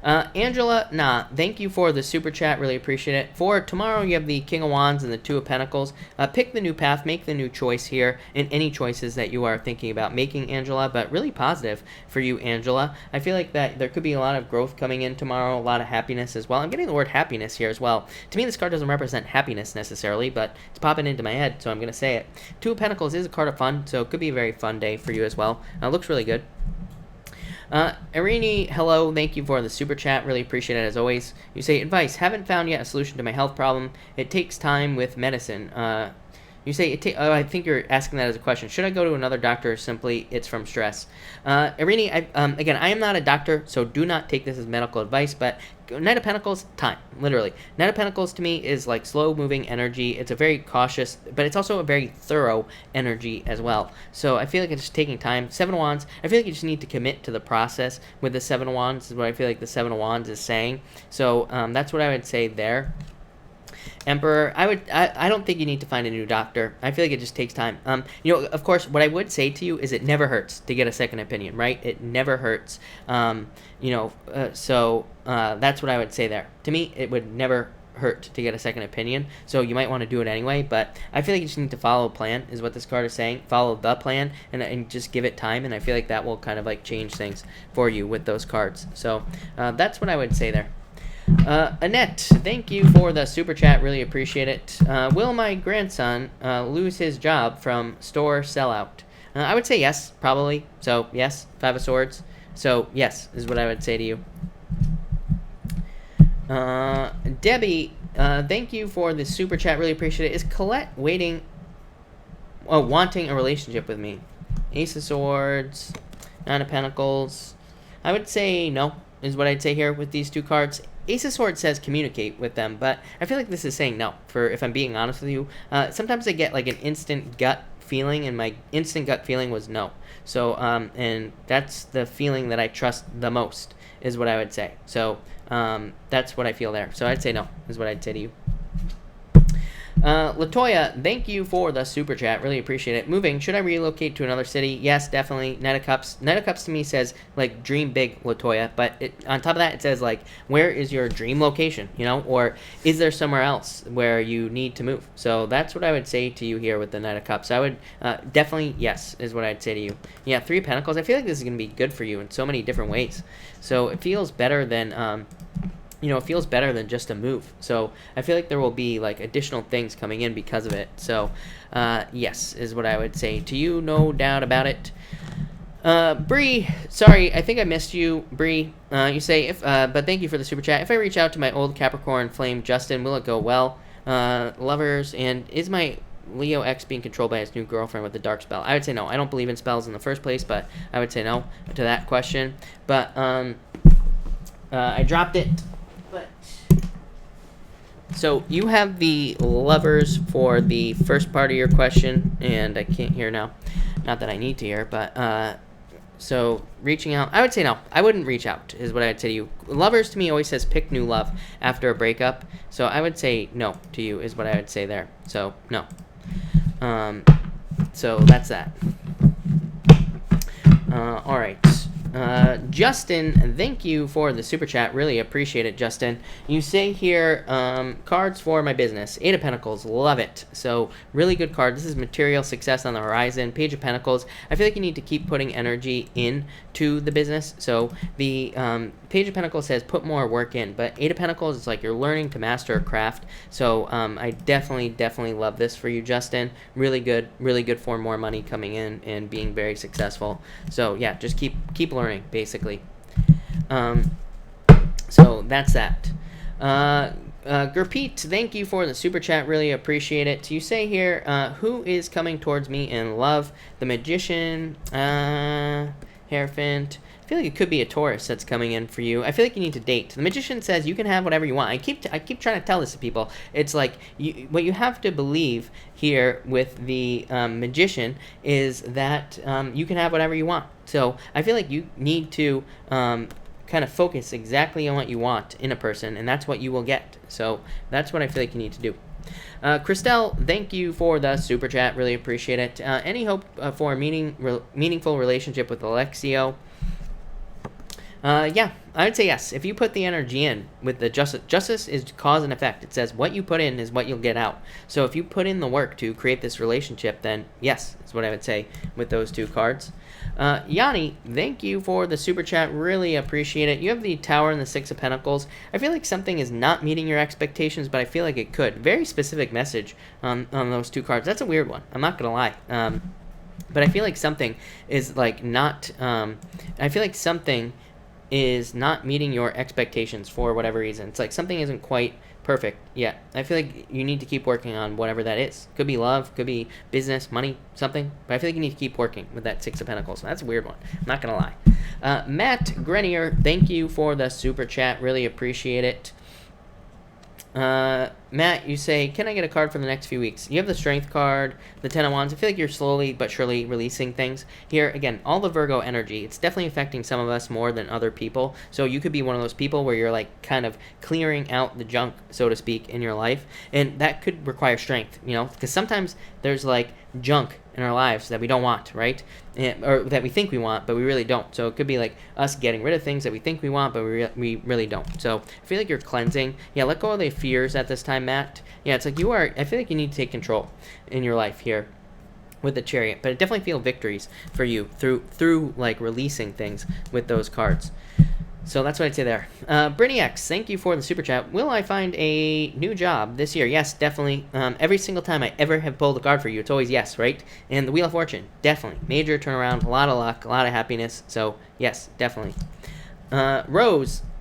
Angela, thank you for the super chat. Really appreciate it. For tomorrow, you have the King of Wands and the 2 of Pentacles. Pick the new path. Make the new choice here in any choices that you are thinking about making, Angela, but really positive for you, Angela. I feel like that there could be a lot of growth coming in tomorrow, a lot of happiness as well. I'm getting the word happiness here as well. To me, this card doesn't represent happiness necessarily, but it's popping into my head, so I'm going to say it. 2 of Pentacles is a card of fun, so it could be a very fun day for you as well. Looks really good. Irini, hello, thank you for the super chat, really appreciate it as always. You say, advice, haven't found yet a solution to my health problem. It takes time with medicine. You say, I think you're asking that as a question. Should I go to another doctor or simply it's from stress? Irini, again, I am not a doctor, so do not take this as medical advice, but Knight of Pentacles, time, literally. Knight of Pentacles to me is like slow-moving energy. It's a very cautious, but it's also a very thorough energy as well. So I feel like it's just taking time. 7 of Wands, I feel like you just need to commit to the process with the 7 of Wands is what I feel like the 7 of Wands is saying. So that's what I would say there. Emperor, I don't think you need to find a new doctor. I feel like it just takes time. Of course, what I would say to you is it never hurts to get a second opinion, right? It never hurts. So that's what I would say there. To me, it would never hurt to get a second opinion, so you might want to do it anyway, but I feel like you just need to follow a plan, is what this card is saying. Follow the plan, and just give it time, and I feel like that will kind of like change things for you with those cards. So that's what I would say there. Annette, thank you for the super chat. Really appreciate it. Will my grandson lose his job from store sellout? I would say yes, probably. So yes, 5 of Swords. So yes is what I would say to you. Debbie, thank you for the super chat. Really appreciate it. Is Colette wanting a relationship with me? Ace of Swords, 9 of Pentacles. I would say no, is what I'd say here with these 2 cards. Ace of Swords says communicate with them, but I feel like this is saying no, if I'm being honest with you. Sometimes I get like an instant gut feeling, and my instant gut feeling was no. So, and that's the feeling that I trust the most, is what I would say. So, that's what I feel there. So I'd say no, is what I'd say to you. Latoya, thank you for the super chat. Really appreciate it. Moving, should I relocate to another city? Yes, definitely. Knight of Cups. Knight of Cups to me says, like, dream big, Latoya. But on top of that, it says, like, where is your dream location, Or is there somewhere else where you need to move? So that's what I would say to you here with the Knight of Cups. I would definitely, yes, is what I'd say to you. Yeah, 3 of Pentacles. I feel like this is going to be good for you in so many different ways. So it feels better than... it feels better than just a move. So I feel like there will be like additional things coming in because of it. So yes, is what I would say to you, no doubt about it. Bree, sorry, I think I missed you, Bree. You say, but thank you for the super chat. If I reach out to my old Capricorn flame, Justin, will it go well? Lovers, and is my Leo X being controlled by his new girlfriend with the dark spell. I would say no. I don't believe in spells in the first place, but I would say no to that question. But I dropped it. But so you have the lovers for the first part of your question, and I can't hear now. Not that I need to hear, but so reaching out, I would say no. I wouldn't reach out, is what I'd say to you. Lovers to me always says pick new love after a breakup. So I would say no to you, is what I would say there. So no. So that's that. All right. Justin, thank you for the super chat. Really appreciate it, Justin. You say here, cards for my business. Eight of Pentacles, love it. So really good card. This is material success on the horizon. Page of Pentacles. I feel like you need to keep putting energy into the business. So the Page of Pentacles says put more work in, but Eight of Pentacles is like you're learning to master a craft. So I definitely love this for you, Justin. Really good for more money coming in and being very successful. So yeah, just keep learning, basically. So that's that. Gurpreet, thank you for the super chat. Really appreciate it. You say here, who is coming towards me in love? The Magician, Hierophant. I feel like it could be a Taurus that's coming in for you. I feel like you need to date. The Magician says you can have whatever you want. I keep trying to tell this to people. It's like what you have to believe here with the Magician is that you can have whatever you want. So I feel like you need to kind of focus exactly on what you want in a person, and that's what you will get. So that's what I feel like you need to do. Christelle, thank you for the super chat. Really appreciate it. Any hope for a meaningful relationship with Alexio? Yeah, I would say yes. If you put the energy in with the justice is cause and effect. It says what you put in is what you'll get out. So if you put in the work to create this relationship, then yes, is what I would say with those two cards. Yanni, thank you for the super chat. Really appreciate it. You have the Tower and the Six of Pentacles. I feel like something is not meeting your expectations, but I feel like it could. Very specific message on those two cards. That's a weird one. I'm not going to lie. But I feel like something is like not... I feel like something is not meeting your expectations for whatever reason. It's like something isn't quite perfect yet. I feel like you need to keep working on whatever that is. Could be love, could be business, money, something. But I feel like you need to keep working with that Six of Pentacles. That's a weird one. I'm not going to lie. Matt Grenier, thank you for the super chat. Really appreciate it. Matt, you say, can I get a card for the next few weeks? You have the Strength card, the Ten of Wands. I feel like you're slowly but surely releasing things. Here, again, all the Virgo energy. It's definitely affecting some of us more than other people. So you could be one of those people where you're like kind of clearing out the junk, so to speak, in your life. And that could require strength, you know, because sometimes there's like junk in our lives that we don't want, right? Or that we think we want, but we really don't. So it could be like us getting rid of things that we think we want, but we really don't. So I feel like you're cleansing. Yeah, let go of the fears at this time, Matt. Yeah, it's like you are, I feel like you need to take control in your life here with the Chariot, but I definitely feel victories for you through like releasing things with those cards. So that's what I'd say there. Brittany X, thank you for the super chat. Will I find a new job this year? Yes, definitely. Every single time I ever have pulled a card for you, it's always yes, right? And the Wheel of Fortune, definitely. Major turnaround, a lot of luck, a lot of happiness. So yes, definitely.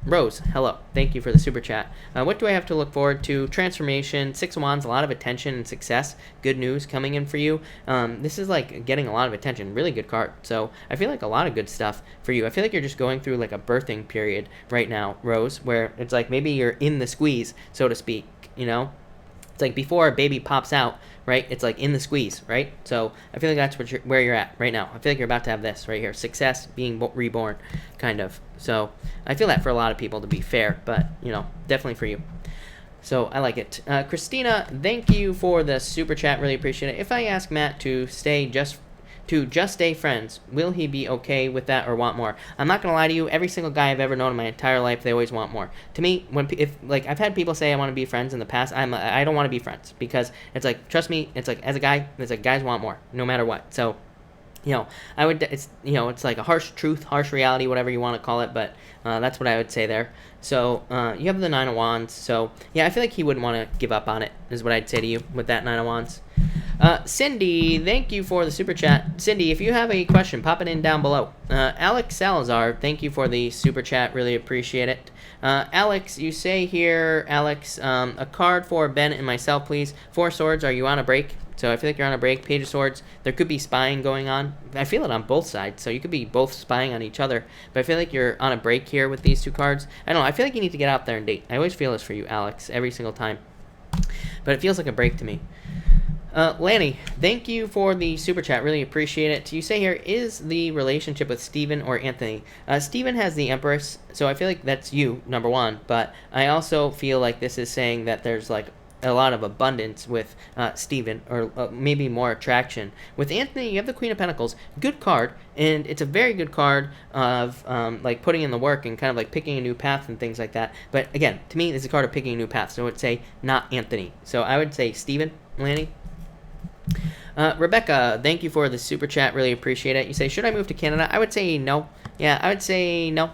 Rose, hello. Thank you for the super chat. What do I have to look forward to? Transformation, Six of Wands, a lot of attention and success. Good news coming in for you. This is like getting a lot of attention. Really good card. So I feel like a lot of good stuff for you. I feel like you're just going through like a birthing period right now, Rose, where it's like maybe you're in the squeeze, so to speak, you know? It's like before a baby pops out, right? It's like in the squeeze, right? So I feel like that's where you're at right now. I feel like you're about to have this right here. Success, being reborn, kind of. So I feel that for a lot of people, to be fair, but, you know, definitely for you. So I like it. Christina, thank you for the super chat. Really appreciate it. If I ask Matt to just stay friends, will he be okay with that or want more? I'm not gonna lie to you. Every single guy I've ever known in my entire life, they always want more. To me, if I've had people say I want to be friends in the past, I don't want to be friends, because it's like, trust me, it's like as a guy, it's like guys want more no matter what. So, you know, it's like a harsh truth, harsh reality, whatever you want to call it, but that's what I would say there. So you have the Nine of Wands. So yeah, I feel like he wouldn't want to give up on it, is what I'd say to you with that Nine of Wands. Cindy, thank you for the super chat. Cindy, if you have a question, pop it in down below. Alex Salazar, thank you for the super chat. Really appreciate it. Alex, you say here, Alex, a card for Ben and myself, please. Four Swords, are you on a break? So I feel like you're on a break. Page of Swords, there could be spying going on. I feel it on both sides, so you could be both spying on each other. But I feel like you're on a break here with these two cards. I don't know. I feel like you need to get out there and date. I always feel this for you, Alex, every single time. But it feels like a break to me. Lanny, thank you for the super chat. Really appreciate it. You say here, is the relationship with Steven or Anthony? Steven has the Empress, so I feel like that's you, number one. But I also feel like this is saying that there's like a lot of abundance with Steven, or maybe more attraction. With Anthony, you have the Queen of Pentacles. Good card, and it's a very good card of like putting in the work and kind of like picking a new path and things like that. But again, to me, it's a card of picking a new path, so I would say not Anthony. So I would say Steven, Lanny. Rebecca, thank you for the super chat. Really appreciate it. You say, should I move to Canada? I would say no. Yeah, I would say no.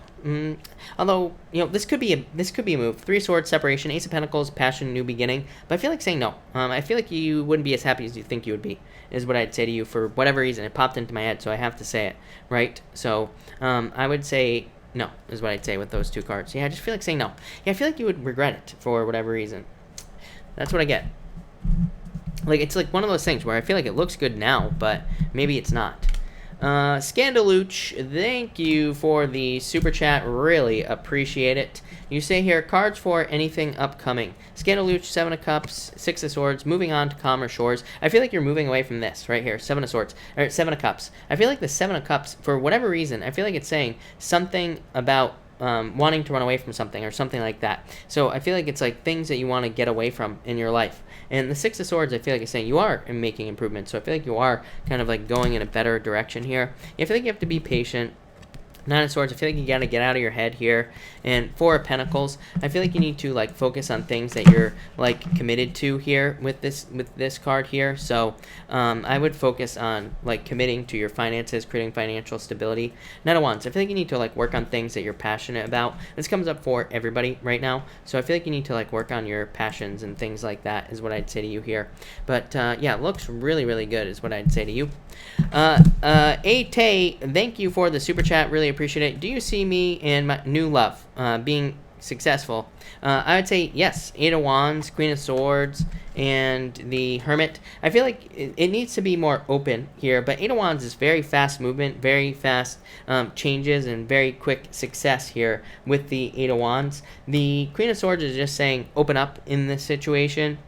Although, this could be a move. 3 of Swords, separation, Ace of Pentacles, passion, new beginning. But I feel like saying no. I feel like you wouldn't be as happy as you think you would be, is what I'd say to you for whatever reason. It popped into my head, so I have to say it, right? So I would say no, is what I'd say with those two cards. Yeah, I just feel like saying no. Yeah, I feel like you would regret it for whatever reason. That's what I get. Like, it's like one of those things where I feel like it looks good now, but maybe it's not. Scandaluch, thank you for the super chat. Really appreciate it. You say here, cards for anything upcoming. Scandaluch, 7 of Cups, 6 of Swords, moving on to calmer shores. I feel like you're moving away from this right here, 7 of Swords, or 7 of Cups. I feel like the 7 of Cups, for whatever reason, I feel like it's saying something about wanting to run away from something or something like that. So I feel like it's like things that you want to get away from in your life. And the 6 of Swords, I feel like it's saying you are making improvements. So I feel like you are kind of like going in a better direction here. I feel like you have to be patient. 9 of Swords, I feel like you got to get out of your head here. And 4 of Pentacles, I feel like you need to like focus on things that you're like committed to here with this card here. So I would focus on like committing to your finances, creating financial stability. 9 of Wands, I feel like you need to like work on things that you're passionate about. This comes up for everybody right now. So I feel like you need to like work on your passions and things like that is what I'd say to you here. But yeah, it looks really, really good is what I'd say to you. Ate, thank you for the super chat. Really appreciate it. Do you see me and my new love being successful? I would say yes. 8 of Wands, Queen of Swords, and the Hermit. I feel like it needs to be more open here, but 8 of Wands is very fast movement, very fast changes, and very quick success here with the 8 of Wands. The Queen of Swords is just saying open up in this situation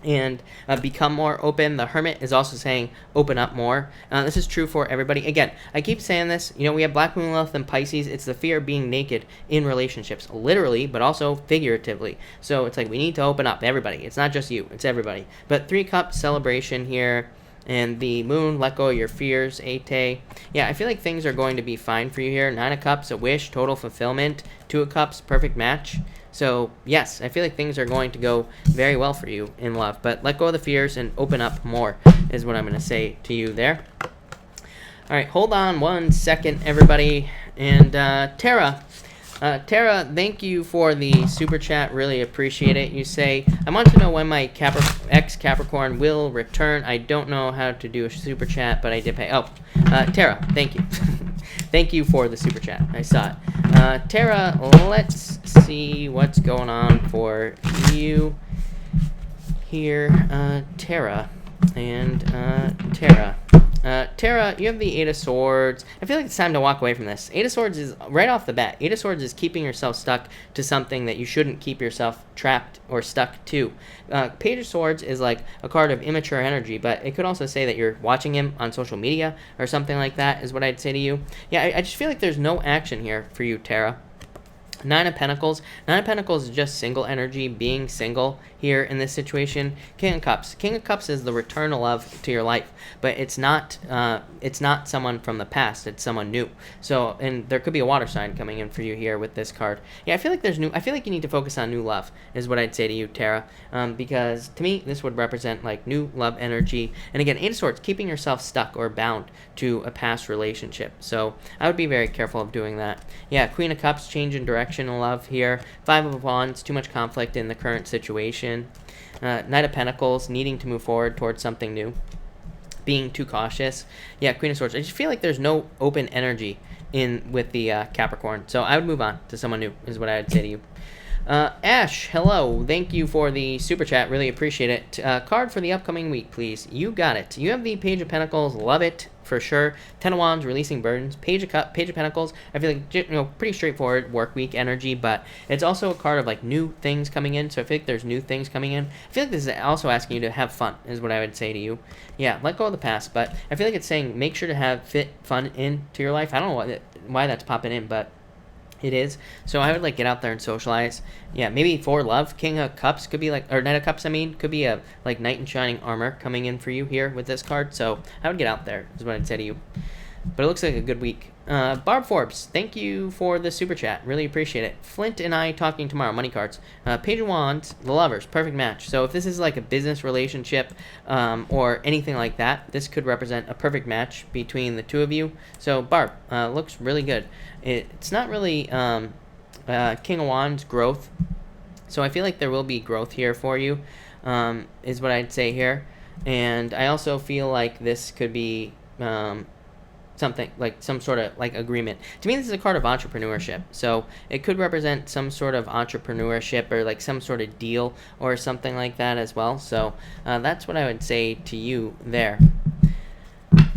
and become more open. The Hermit is also saying open up more. This is true for everybody. Again, I keep saying this, we have Black Moon Lilith and Pisces. It's the fear of being naked in relationships, literally, but also figuratively. So it's like we need to open up, everybody. It's not just you, it's everybody. But 3 Cups, celebration here. And the Moon, let go of your fears, Ate. Yeah, I feel like things are going to be fine for you here. 9 of Cups, a wish, total fulfillment. 2 of Cups, perfect match. So, yes, I feel like things are going to go very well for you in love. But let go of the fears and open up more is what I'm going to say to you there. All right, hold on 1 second, everybody. And Tara, thank you for the super chat. Really appreciate it. You say, I want to know when my ex-Capricorn will return. I don't know how to do a super chat, but I did pay. Oh, Tara, thank you. Thank you for the super chat. I saw it. Tara, let's see what's going on for you here. Tara. And Tara. Tara, you have the 8 of Swords. I feel like it's time to walk away from this. 8 of Swords is, right off the bat, 8 of Swords is keeping yourself stuck to something that you shouldn't keep yourself trapped or stuck to. Page of Swords is like a card of immature energy, but it could also say that you're watching him on social media or something like that is what I'd say to you. Yeah, I just feel like there's no action here for you, Tara. 9 of Pentacles. 9 of Pentacles is just single energy, being single here in this situation. King of Cups. King of Cups is the return of love to your life, but it's not someone from the past. It's someone new. So, and there could be a water sign coming in for you here with this card. Yeah, I feel like I feel like you need to focus on new love is what I'd say to you, Tara, because to me this would represent like new love energy. And again, 8 of Swords, keeping yourself stuck or bound to a past relationship. So I would be very careful of doing that. Yeah, Queen of Cups, change in direction of love here. 5 of Wands, too much conflict in the current situation. Knight of Pentacles, needing to move forward towards something new. Being too cautious. Yeah, Queen of Swords. I just feel like there's no open energy with the Capricorn. So I would move on to someone new is what I would say to you. Ash, hello. Thank you for the super chat. Really appreciate it. Card for the upcoming week, please. You got it. You have the Page of Pentacles. Love it for sure. Ten of Wands, releasing burdens. Page of Cup, Page of Pentacles. I feel like pretty straightforward work week energy, but it's also a card of like new things coming in. So I feel like there's new things coming in. I feel like this is also asking you to have fun, is what I would say to you. Yeah, let go of the past, but I feel like it's saying make sure to have fit fun into your life. I don't know why that's popping in, but it is. So I would like get out there and socialize. Yeah, maybe for love, King of Cups could be like, or Knight of Cups, I mean, could be a like Knight in Shining Armor coming in for you here with this card. So I would get out there, is what I'd say to you. But it looks like a good week. Barb Forbes, thank you for the super chat. Really appreciate it. Flint and I talking tomorrow. Money cards. Page of Wands, the lovers. Perfect match. So if this is like a business relationship or anything like that, this could represent a perfect match between the two of you. So Barb, looks really good. It's not really King of Wands growth. So I feel like there will be growth here for you, is what I'd say here. And I also feel like this could be something like some sort of like agreement. To me, this is a card of entrepreneurship, so it could represent some sort of entrepreneurship or like some sort of deal or something like that as well. So that's what I would say to you there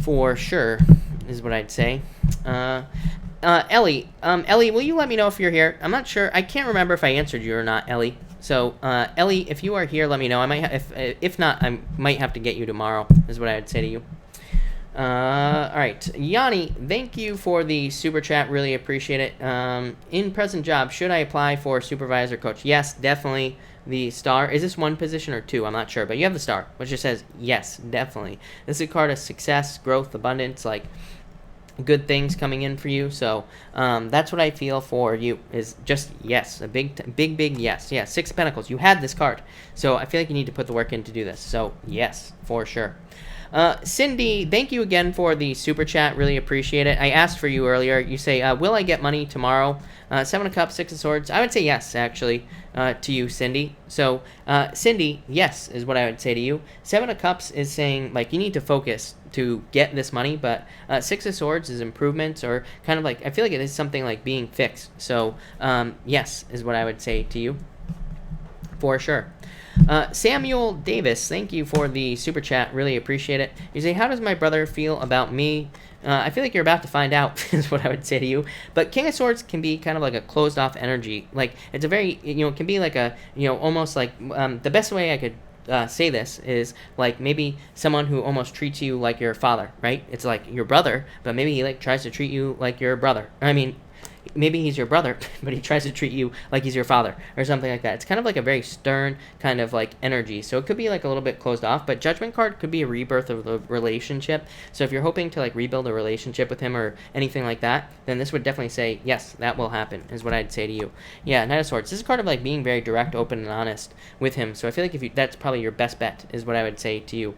for sure, is what I'd say. Ellie, will you let me know if you're here? I'm not sure. I can't remember if I answered you or not, Ellie. So Ellie, if you are here, let me know. I might if not, I might have to get you tomorrow, is what I would say to you. All right, Yanni, thank you for the super chat. Really appreciate it. In present job, should I apply for supervisor coach? Yes, definitely. The star, is this one position or two? I'm not sure, but you have the star, which just says yes, definitely. This is a card of success, growth, abundance, like good things coming in for you. So that's what I feel for you, is just yes, a big yes. Yeah, Six of Pentacles, you had this card, so I feel like you need to put the work in to do this. So yes, for sure. Cindy, thank you again for the super chat. Really appreciate it. I asked for you earlier. You say, will I get money tomorrow? Seven of Cups, Six of Swords. I would say yes, actually, to you, Cindy. So, Cindy, yes, is what I would say to you. Seven of Cups is saying, like, you need to focus to get this money, but Six of Swords is improvements, or kind of like, I feel like it is something like being fixed. So, yes, is what I would say to you, for sure. Samuel Davis, thank you for the super chat. Really appreciate it. You say, how does my brother feel about me? I feel like you're about to find out, is what I would say to you. But King of Swords can be kind of like a closed off energy. Like, it's a very, it can be like a, almost like, the best way I could say this is like maybe someone who almost treats you like your father, right? It's like your brother, but maybe he like tries to treat you like your brother. I mean, maybe he's your brother, but he tries to treat you like he's your father or something like that. It's kind of like a very stern kind of like energy. So it could be like a little bit closed off, but Judgment card could be a rebirth of the relationship. So if you're hoping to like rebuild a relationship with him or anything like that, then this would definitely say, yes, that will happen, is what I'd say to you. Yeah, Knight of Swords. This is a card of like being very direct, open, and honest with him. So I feel like that's probably your best bet, is what I would say to you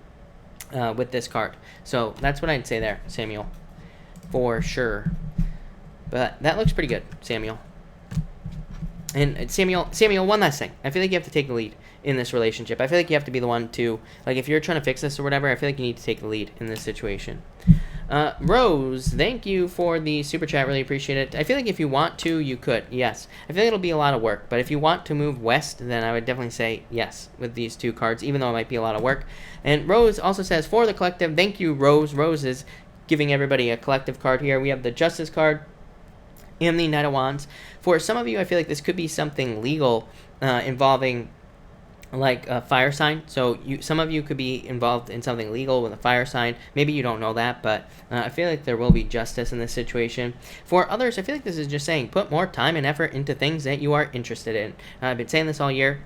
with this card. So that's what I'd say there, Samuel, for sure. But that looks pretty good, Samuel. And Samuel, one last thing. I feel like you have to take the lead in this relationship. I feel like you have to be the one to, like, if you're trying to fix this or whatever, I feel like you need to take the lead in this situation. Rose, thank you for the super chat. Really appreciate it. I feel like if you want to, you could. Yes. I feel like it'll be a lot of work. But if you want to move west, then I would definitely say yes with these two cards, even though it might be a lot of work. And Rose also says, for the collective, thank you, Rose. Rose is giving everybody a collective card here. We have the Justice card and the Knight of Wands. For some of you, I feel like this could be something legal involving like a fire sign. So some of you could be involved in something legal with a fire sign. Maybe you don't know that, but I feel like there will be justice in this situation. For others, I feel like this is just saying put more time and effort into things that you are interested in. I've been saying this all year.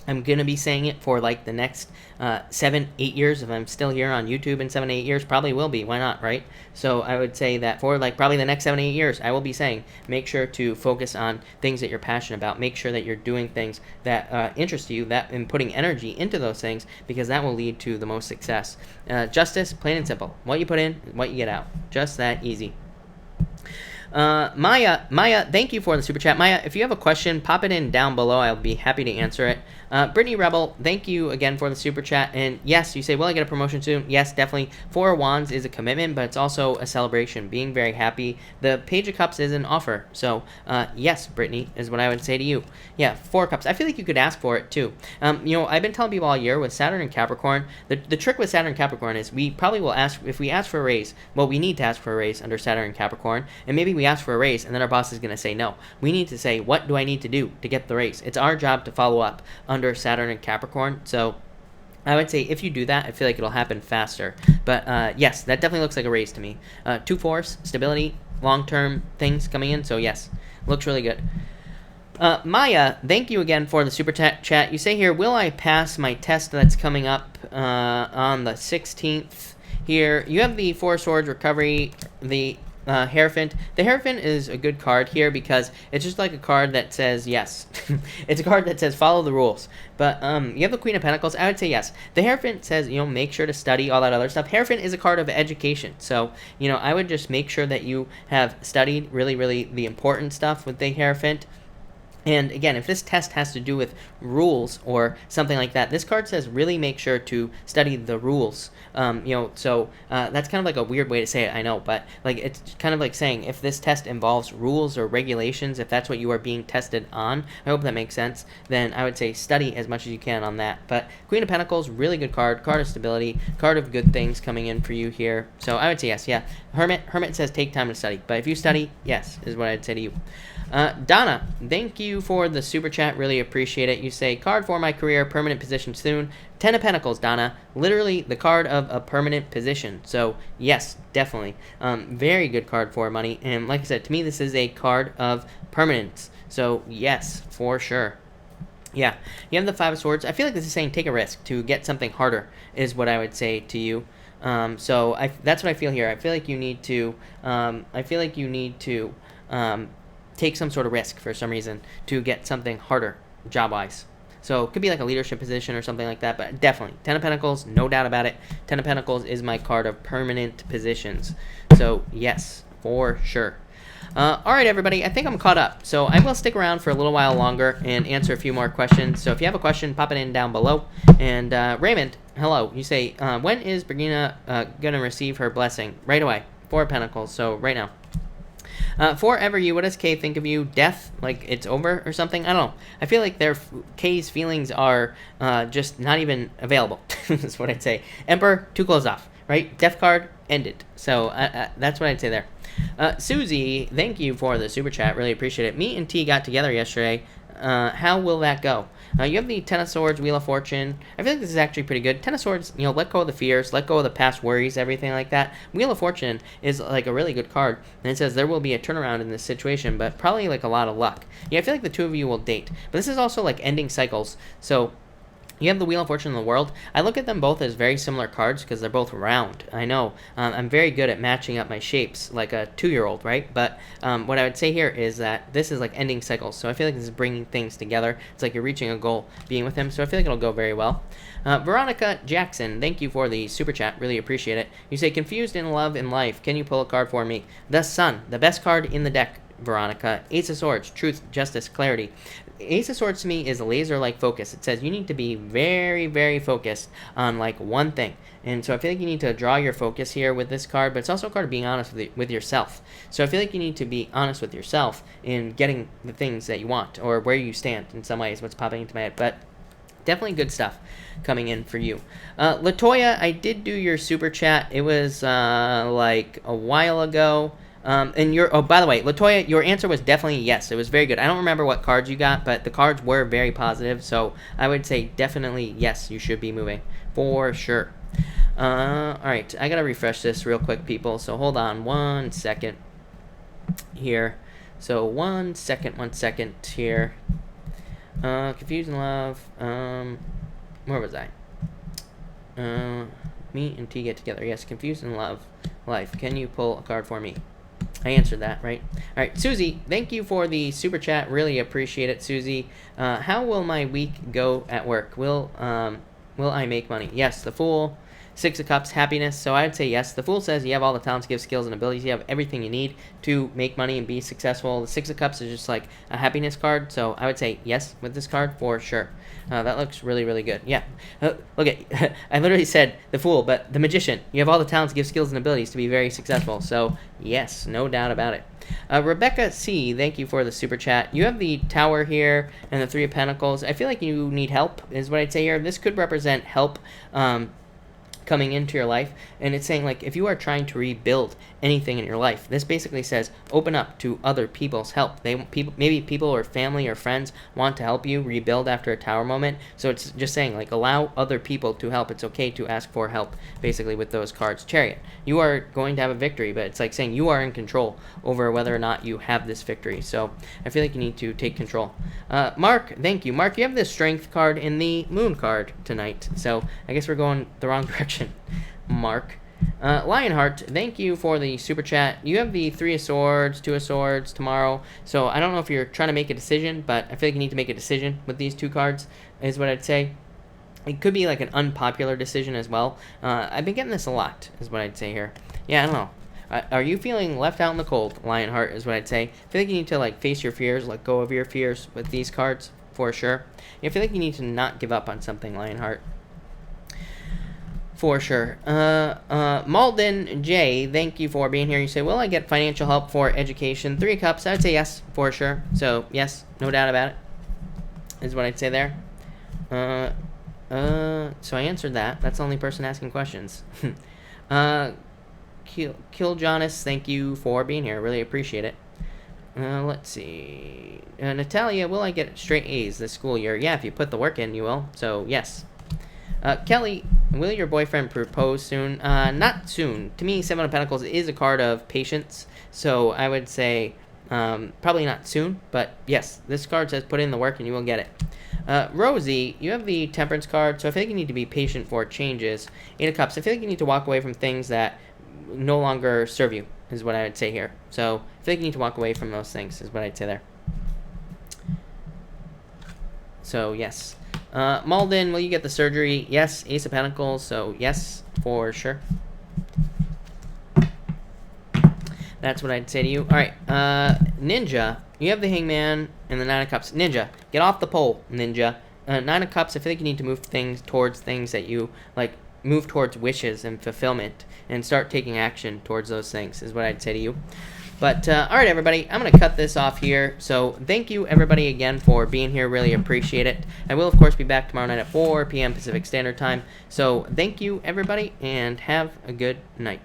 I'm going to be saying it for like the next 7-8 years. If I'm still here on YouTube in 7-8 years, probably will be. Why not, right? So I would say that for like probably the next 7-8 years, I will be saying make sure to focus on things that you're passionate about. Make sure that you're doing things that interest you, that and putting energy into those things, because that will lead to the most success. Justice, plain and simple. What you put in, what you get out. Just that easy. Maya, thank you for the super chat. Maya, if you have a question, pop it in down below. I'll be happy to answer it. Brittany Rebel, thank you again for the super chat. And yes, you say, will I get a promotion soon? Yes, definitely. 4 wands is a commitment, but it's also a celebration. Being very happy. The Page of Cups is an offer. So, yes, Brittany, is what I would say to you. Yeah, 4 cups. I feel like you could ask for it too. I've been telling people all year with Saturn and Capricorn, the trick with Saturn and Capricorn is we probably will ask, if we ask for a raise, well, we need to ask for a raise under Saturn and Capricorn, and maybe we ask for a raise and then our boss is going to say no. We need to say, what do I need to do to get the raise? It's our job to follow up under Saturn and Capricorn. So I would say if you do that, I feel like it'll happen faster. But yes, that definitely looks like a raise to me. 2 force, stability, long-term things coming in. So yes, looks really good. Maya, thank you again for the super chat. You say here, will I pass my test that's coming up on the 16th? Here, you have the 4 Swords Recovery, the Hierophant. The Hierophant is a good card here because it's just like a card that says yes. It's a card that says follow the rules. But you have the Queen of Pentacles. I would say yes. The Hierophant says, make sure to study, all that other stuff. Hierophant is a card of education. So, I would just make sure that you have studied really, really the important stuff with the Hierophant. And again, if this test has to do with rules or something like that, this card says really make sure to study the rules. So that's kind of like a weird way to say it, I know, but like it's kind of like saying if this test involves rules or regulations, if that's what you are being tested on, I hope that makes sense, then I would say study as much as you can on that. But Queen of Pentacles, really good card of stability, card of good things coming in for you here. So I would say yes, yeah. Hermit says take time to study, but if you study, yes, is what I'd say to you. Donna, thank you for the super chat. Really appreciate it. You say, card for my career, permanent position soon. 10 of Pentacles, Donna. Literally the card of a permanent position. So, yes, definitely. Very good card for money. And like I said, to me, this is a card of permanence. So, yes, for sure. Yeah, you have the 5 of Swords. I feel like this is saying take a risk to get something harder is what I would say to you. That's what I feel here. I feel like you need to, take some sort of risk for some reason to get something harder job-wise. So it could be like a leadership position or something like that, but definitely 10 of Pentacles, no doubt about it. 10 of Pentacles is my card of permanent positions. So yes, for sure. All right, everybody, I think I'm caught up. So I will stick around for a little while longer and answer a few more questions. So if you have a question, pop it in down below. And Raymond, hello. You say, when is Brigina going to receive her blessing? Right away. 4 of Pentacles, so right now. Forever you, what does Kay think of you? Death? Like it's over or something? I don't know. I feel like Kay's feelings are just not even available. That's what I'd say. Emperor, 2 closed off, right? Death card, ended. So that's what I'd say there. Susie, thank you for the super chat. Really appreciate it. Me and T got together yesterday. How will that go? You have the 10 of Swords, Wheel of Fortune. I feel like this is actually pretty good. 10 of Swords, let go of the fears, let go of the past worries, everything like that. Wheel of Fortune is like a really good card, and it says there will be a turnaround in this situation, but probably like a lot of luck. Yeah, I feel like the 2 of you will date, but this is also like ending cycles. So you have the Wheel of Fortune in the World. I look at them both as very similar cards because they're both round. I know. I'm very good at matching up my shapes like a 2-year-old, right? But what I would say here is that this is like ending cycles. So I feel like this is bringing things together. It's like you're reaching a goal being with him. So I feel like it'll go very well. Veronica Jackson, thank you for the super chat. Really appreciate it. You say, confused in love and life. Can you pull a card for me? The Sun, the best card in the deck. Veronica. Ace of Swords, truth, justice, clarity. Ace of Swords to me is a laser-like focus. It says you need to be very, very focused on like one thing. And so I feel like you need to draw your focus here with this card, but it's also a card of being honest with yourself. So I feel like you need to be honest with yourself in getting the things that you want or where you stand in some ways, what's popping into my head. But definitely good stuff coming in for you. Latoya, I did do your super chat. It was like a while ago. And by the way, Latoya, your answer was definitely yes. It was very good. I don't remember what cards you got, but the cards were very positive. So I would say definitely yes, you should be moving for sure. All right, I gotta refresh this real quick, people. So hold on 1 second here. So 1 second here. Confused in love. Where was I? Me and T get together. Yes, confused in love. Life. Can you pull a card for me? I answered that, right? All right, Susie, thank you for the super chat. Really appreciate it, Susie. How will my week go at work? Will I make money? Yes, the Fool Six of Cups, happiness. So I'd say yes. The Fool says you have all the talents, gifts, skills, and abilities. You have everything you need to make money and be successful. The Six of Cups is just like a happiness card. So I would say yes with this card for sure. That looks really, really good. Yeah. Look at, I literally said the Fool, but the Magician. You have all the talents, gifts, skills, and abilities to be very successful. So yes, no doubt about it. Rebecca C, thank you for the super chat. You have the Tower here and the Three of Pentacles. I feel like you need help, is what I'd say here. This could represent help coming into your life, and it's saying like if you are trying to rebuild anything in your life, this basically says open up to other people's help. Maybe people or family or friends want to help you rebuild after a Tower moment. So it's just saying like allow other people to help. It's okay to ask for help, basically, with those cards. Chariot, you are going to have a victory, but it's like saying you are in control over whether or not you have this victory. So I feel like you need to take control. Mark, thank you. Mark, you have the Strength card in the Moon card tonight, so I guess we're going the wrong direction. Mark. Lionheart, thank you for the super chat. You have the Three of Swords, Two of Swords tomorrow, so I don't know if you're trying to make a decision, but I feel like you need to make a decision with these two cards, is what I'd say. It could be like an unpopular decision as well. I've been getting this a lot, is what I'd say here. Yeah, I don't know. Are you feeling left out in the cold, Lionheart, is what I'd say. I feel like you need to like face your fears, let go of your fears with these cards, for sure. I feel like you need to not give up on something, Lionheart. For sure. Malden J, thank you for being here. You say, will I get financial help for education? Three of Cups, I would say yes, for sure. So, yes, no doubt about it, is what I'd say there. So I answered that. That's the only person asking questions. Kill Jonas, thank you for being here. Really appreciate it. Let's see. Natalia, will I get straight A's this school year? Yeah, if you put the work in, you will. So, yes. Kelly, will your boyfriend propose soon? Not soon. To me, Seven of Pentacles is a card of patience, so I would say probably not soon, but yes, this card says put in the work and you will get it. Rosie, you have the Temperance card, so I feel like you need to be patient for changes. Eight of Cups, I feel like you need to walk away from things that no longer serve you, is what I would say here. So I feel like you need to walk away from those things, is what I'd say there. So, yes. Malden, will you get the surgery? Yes. Ace of Pentacles, so yes, for sure. That's what I'd say to you. All right, Ninja, you have the Hangman and the Nine of Cups. Ninja, get off the pole, Ninja. Nine of Cups, I feel like you need to move things towards things that you, like, move towards wishes and fulfillment and start taking action towards those things, is what I'd say to you. But, all right, everybody, I'm going to cut this off here. So thank you, everybody, again, for being here. Really appreciate it. I will, of course, be back tomorrow night at 4 p.m. Pacific Standard Time. So thank you, everybody, and have a good night.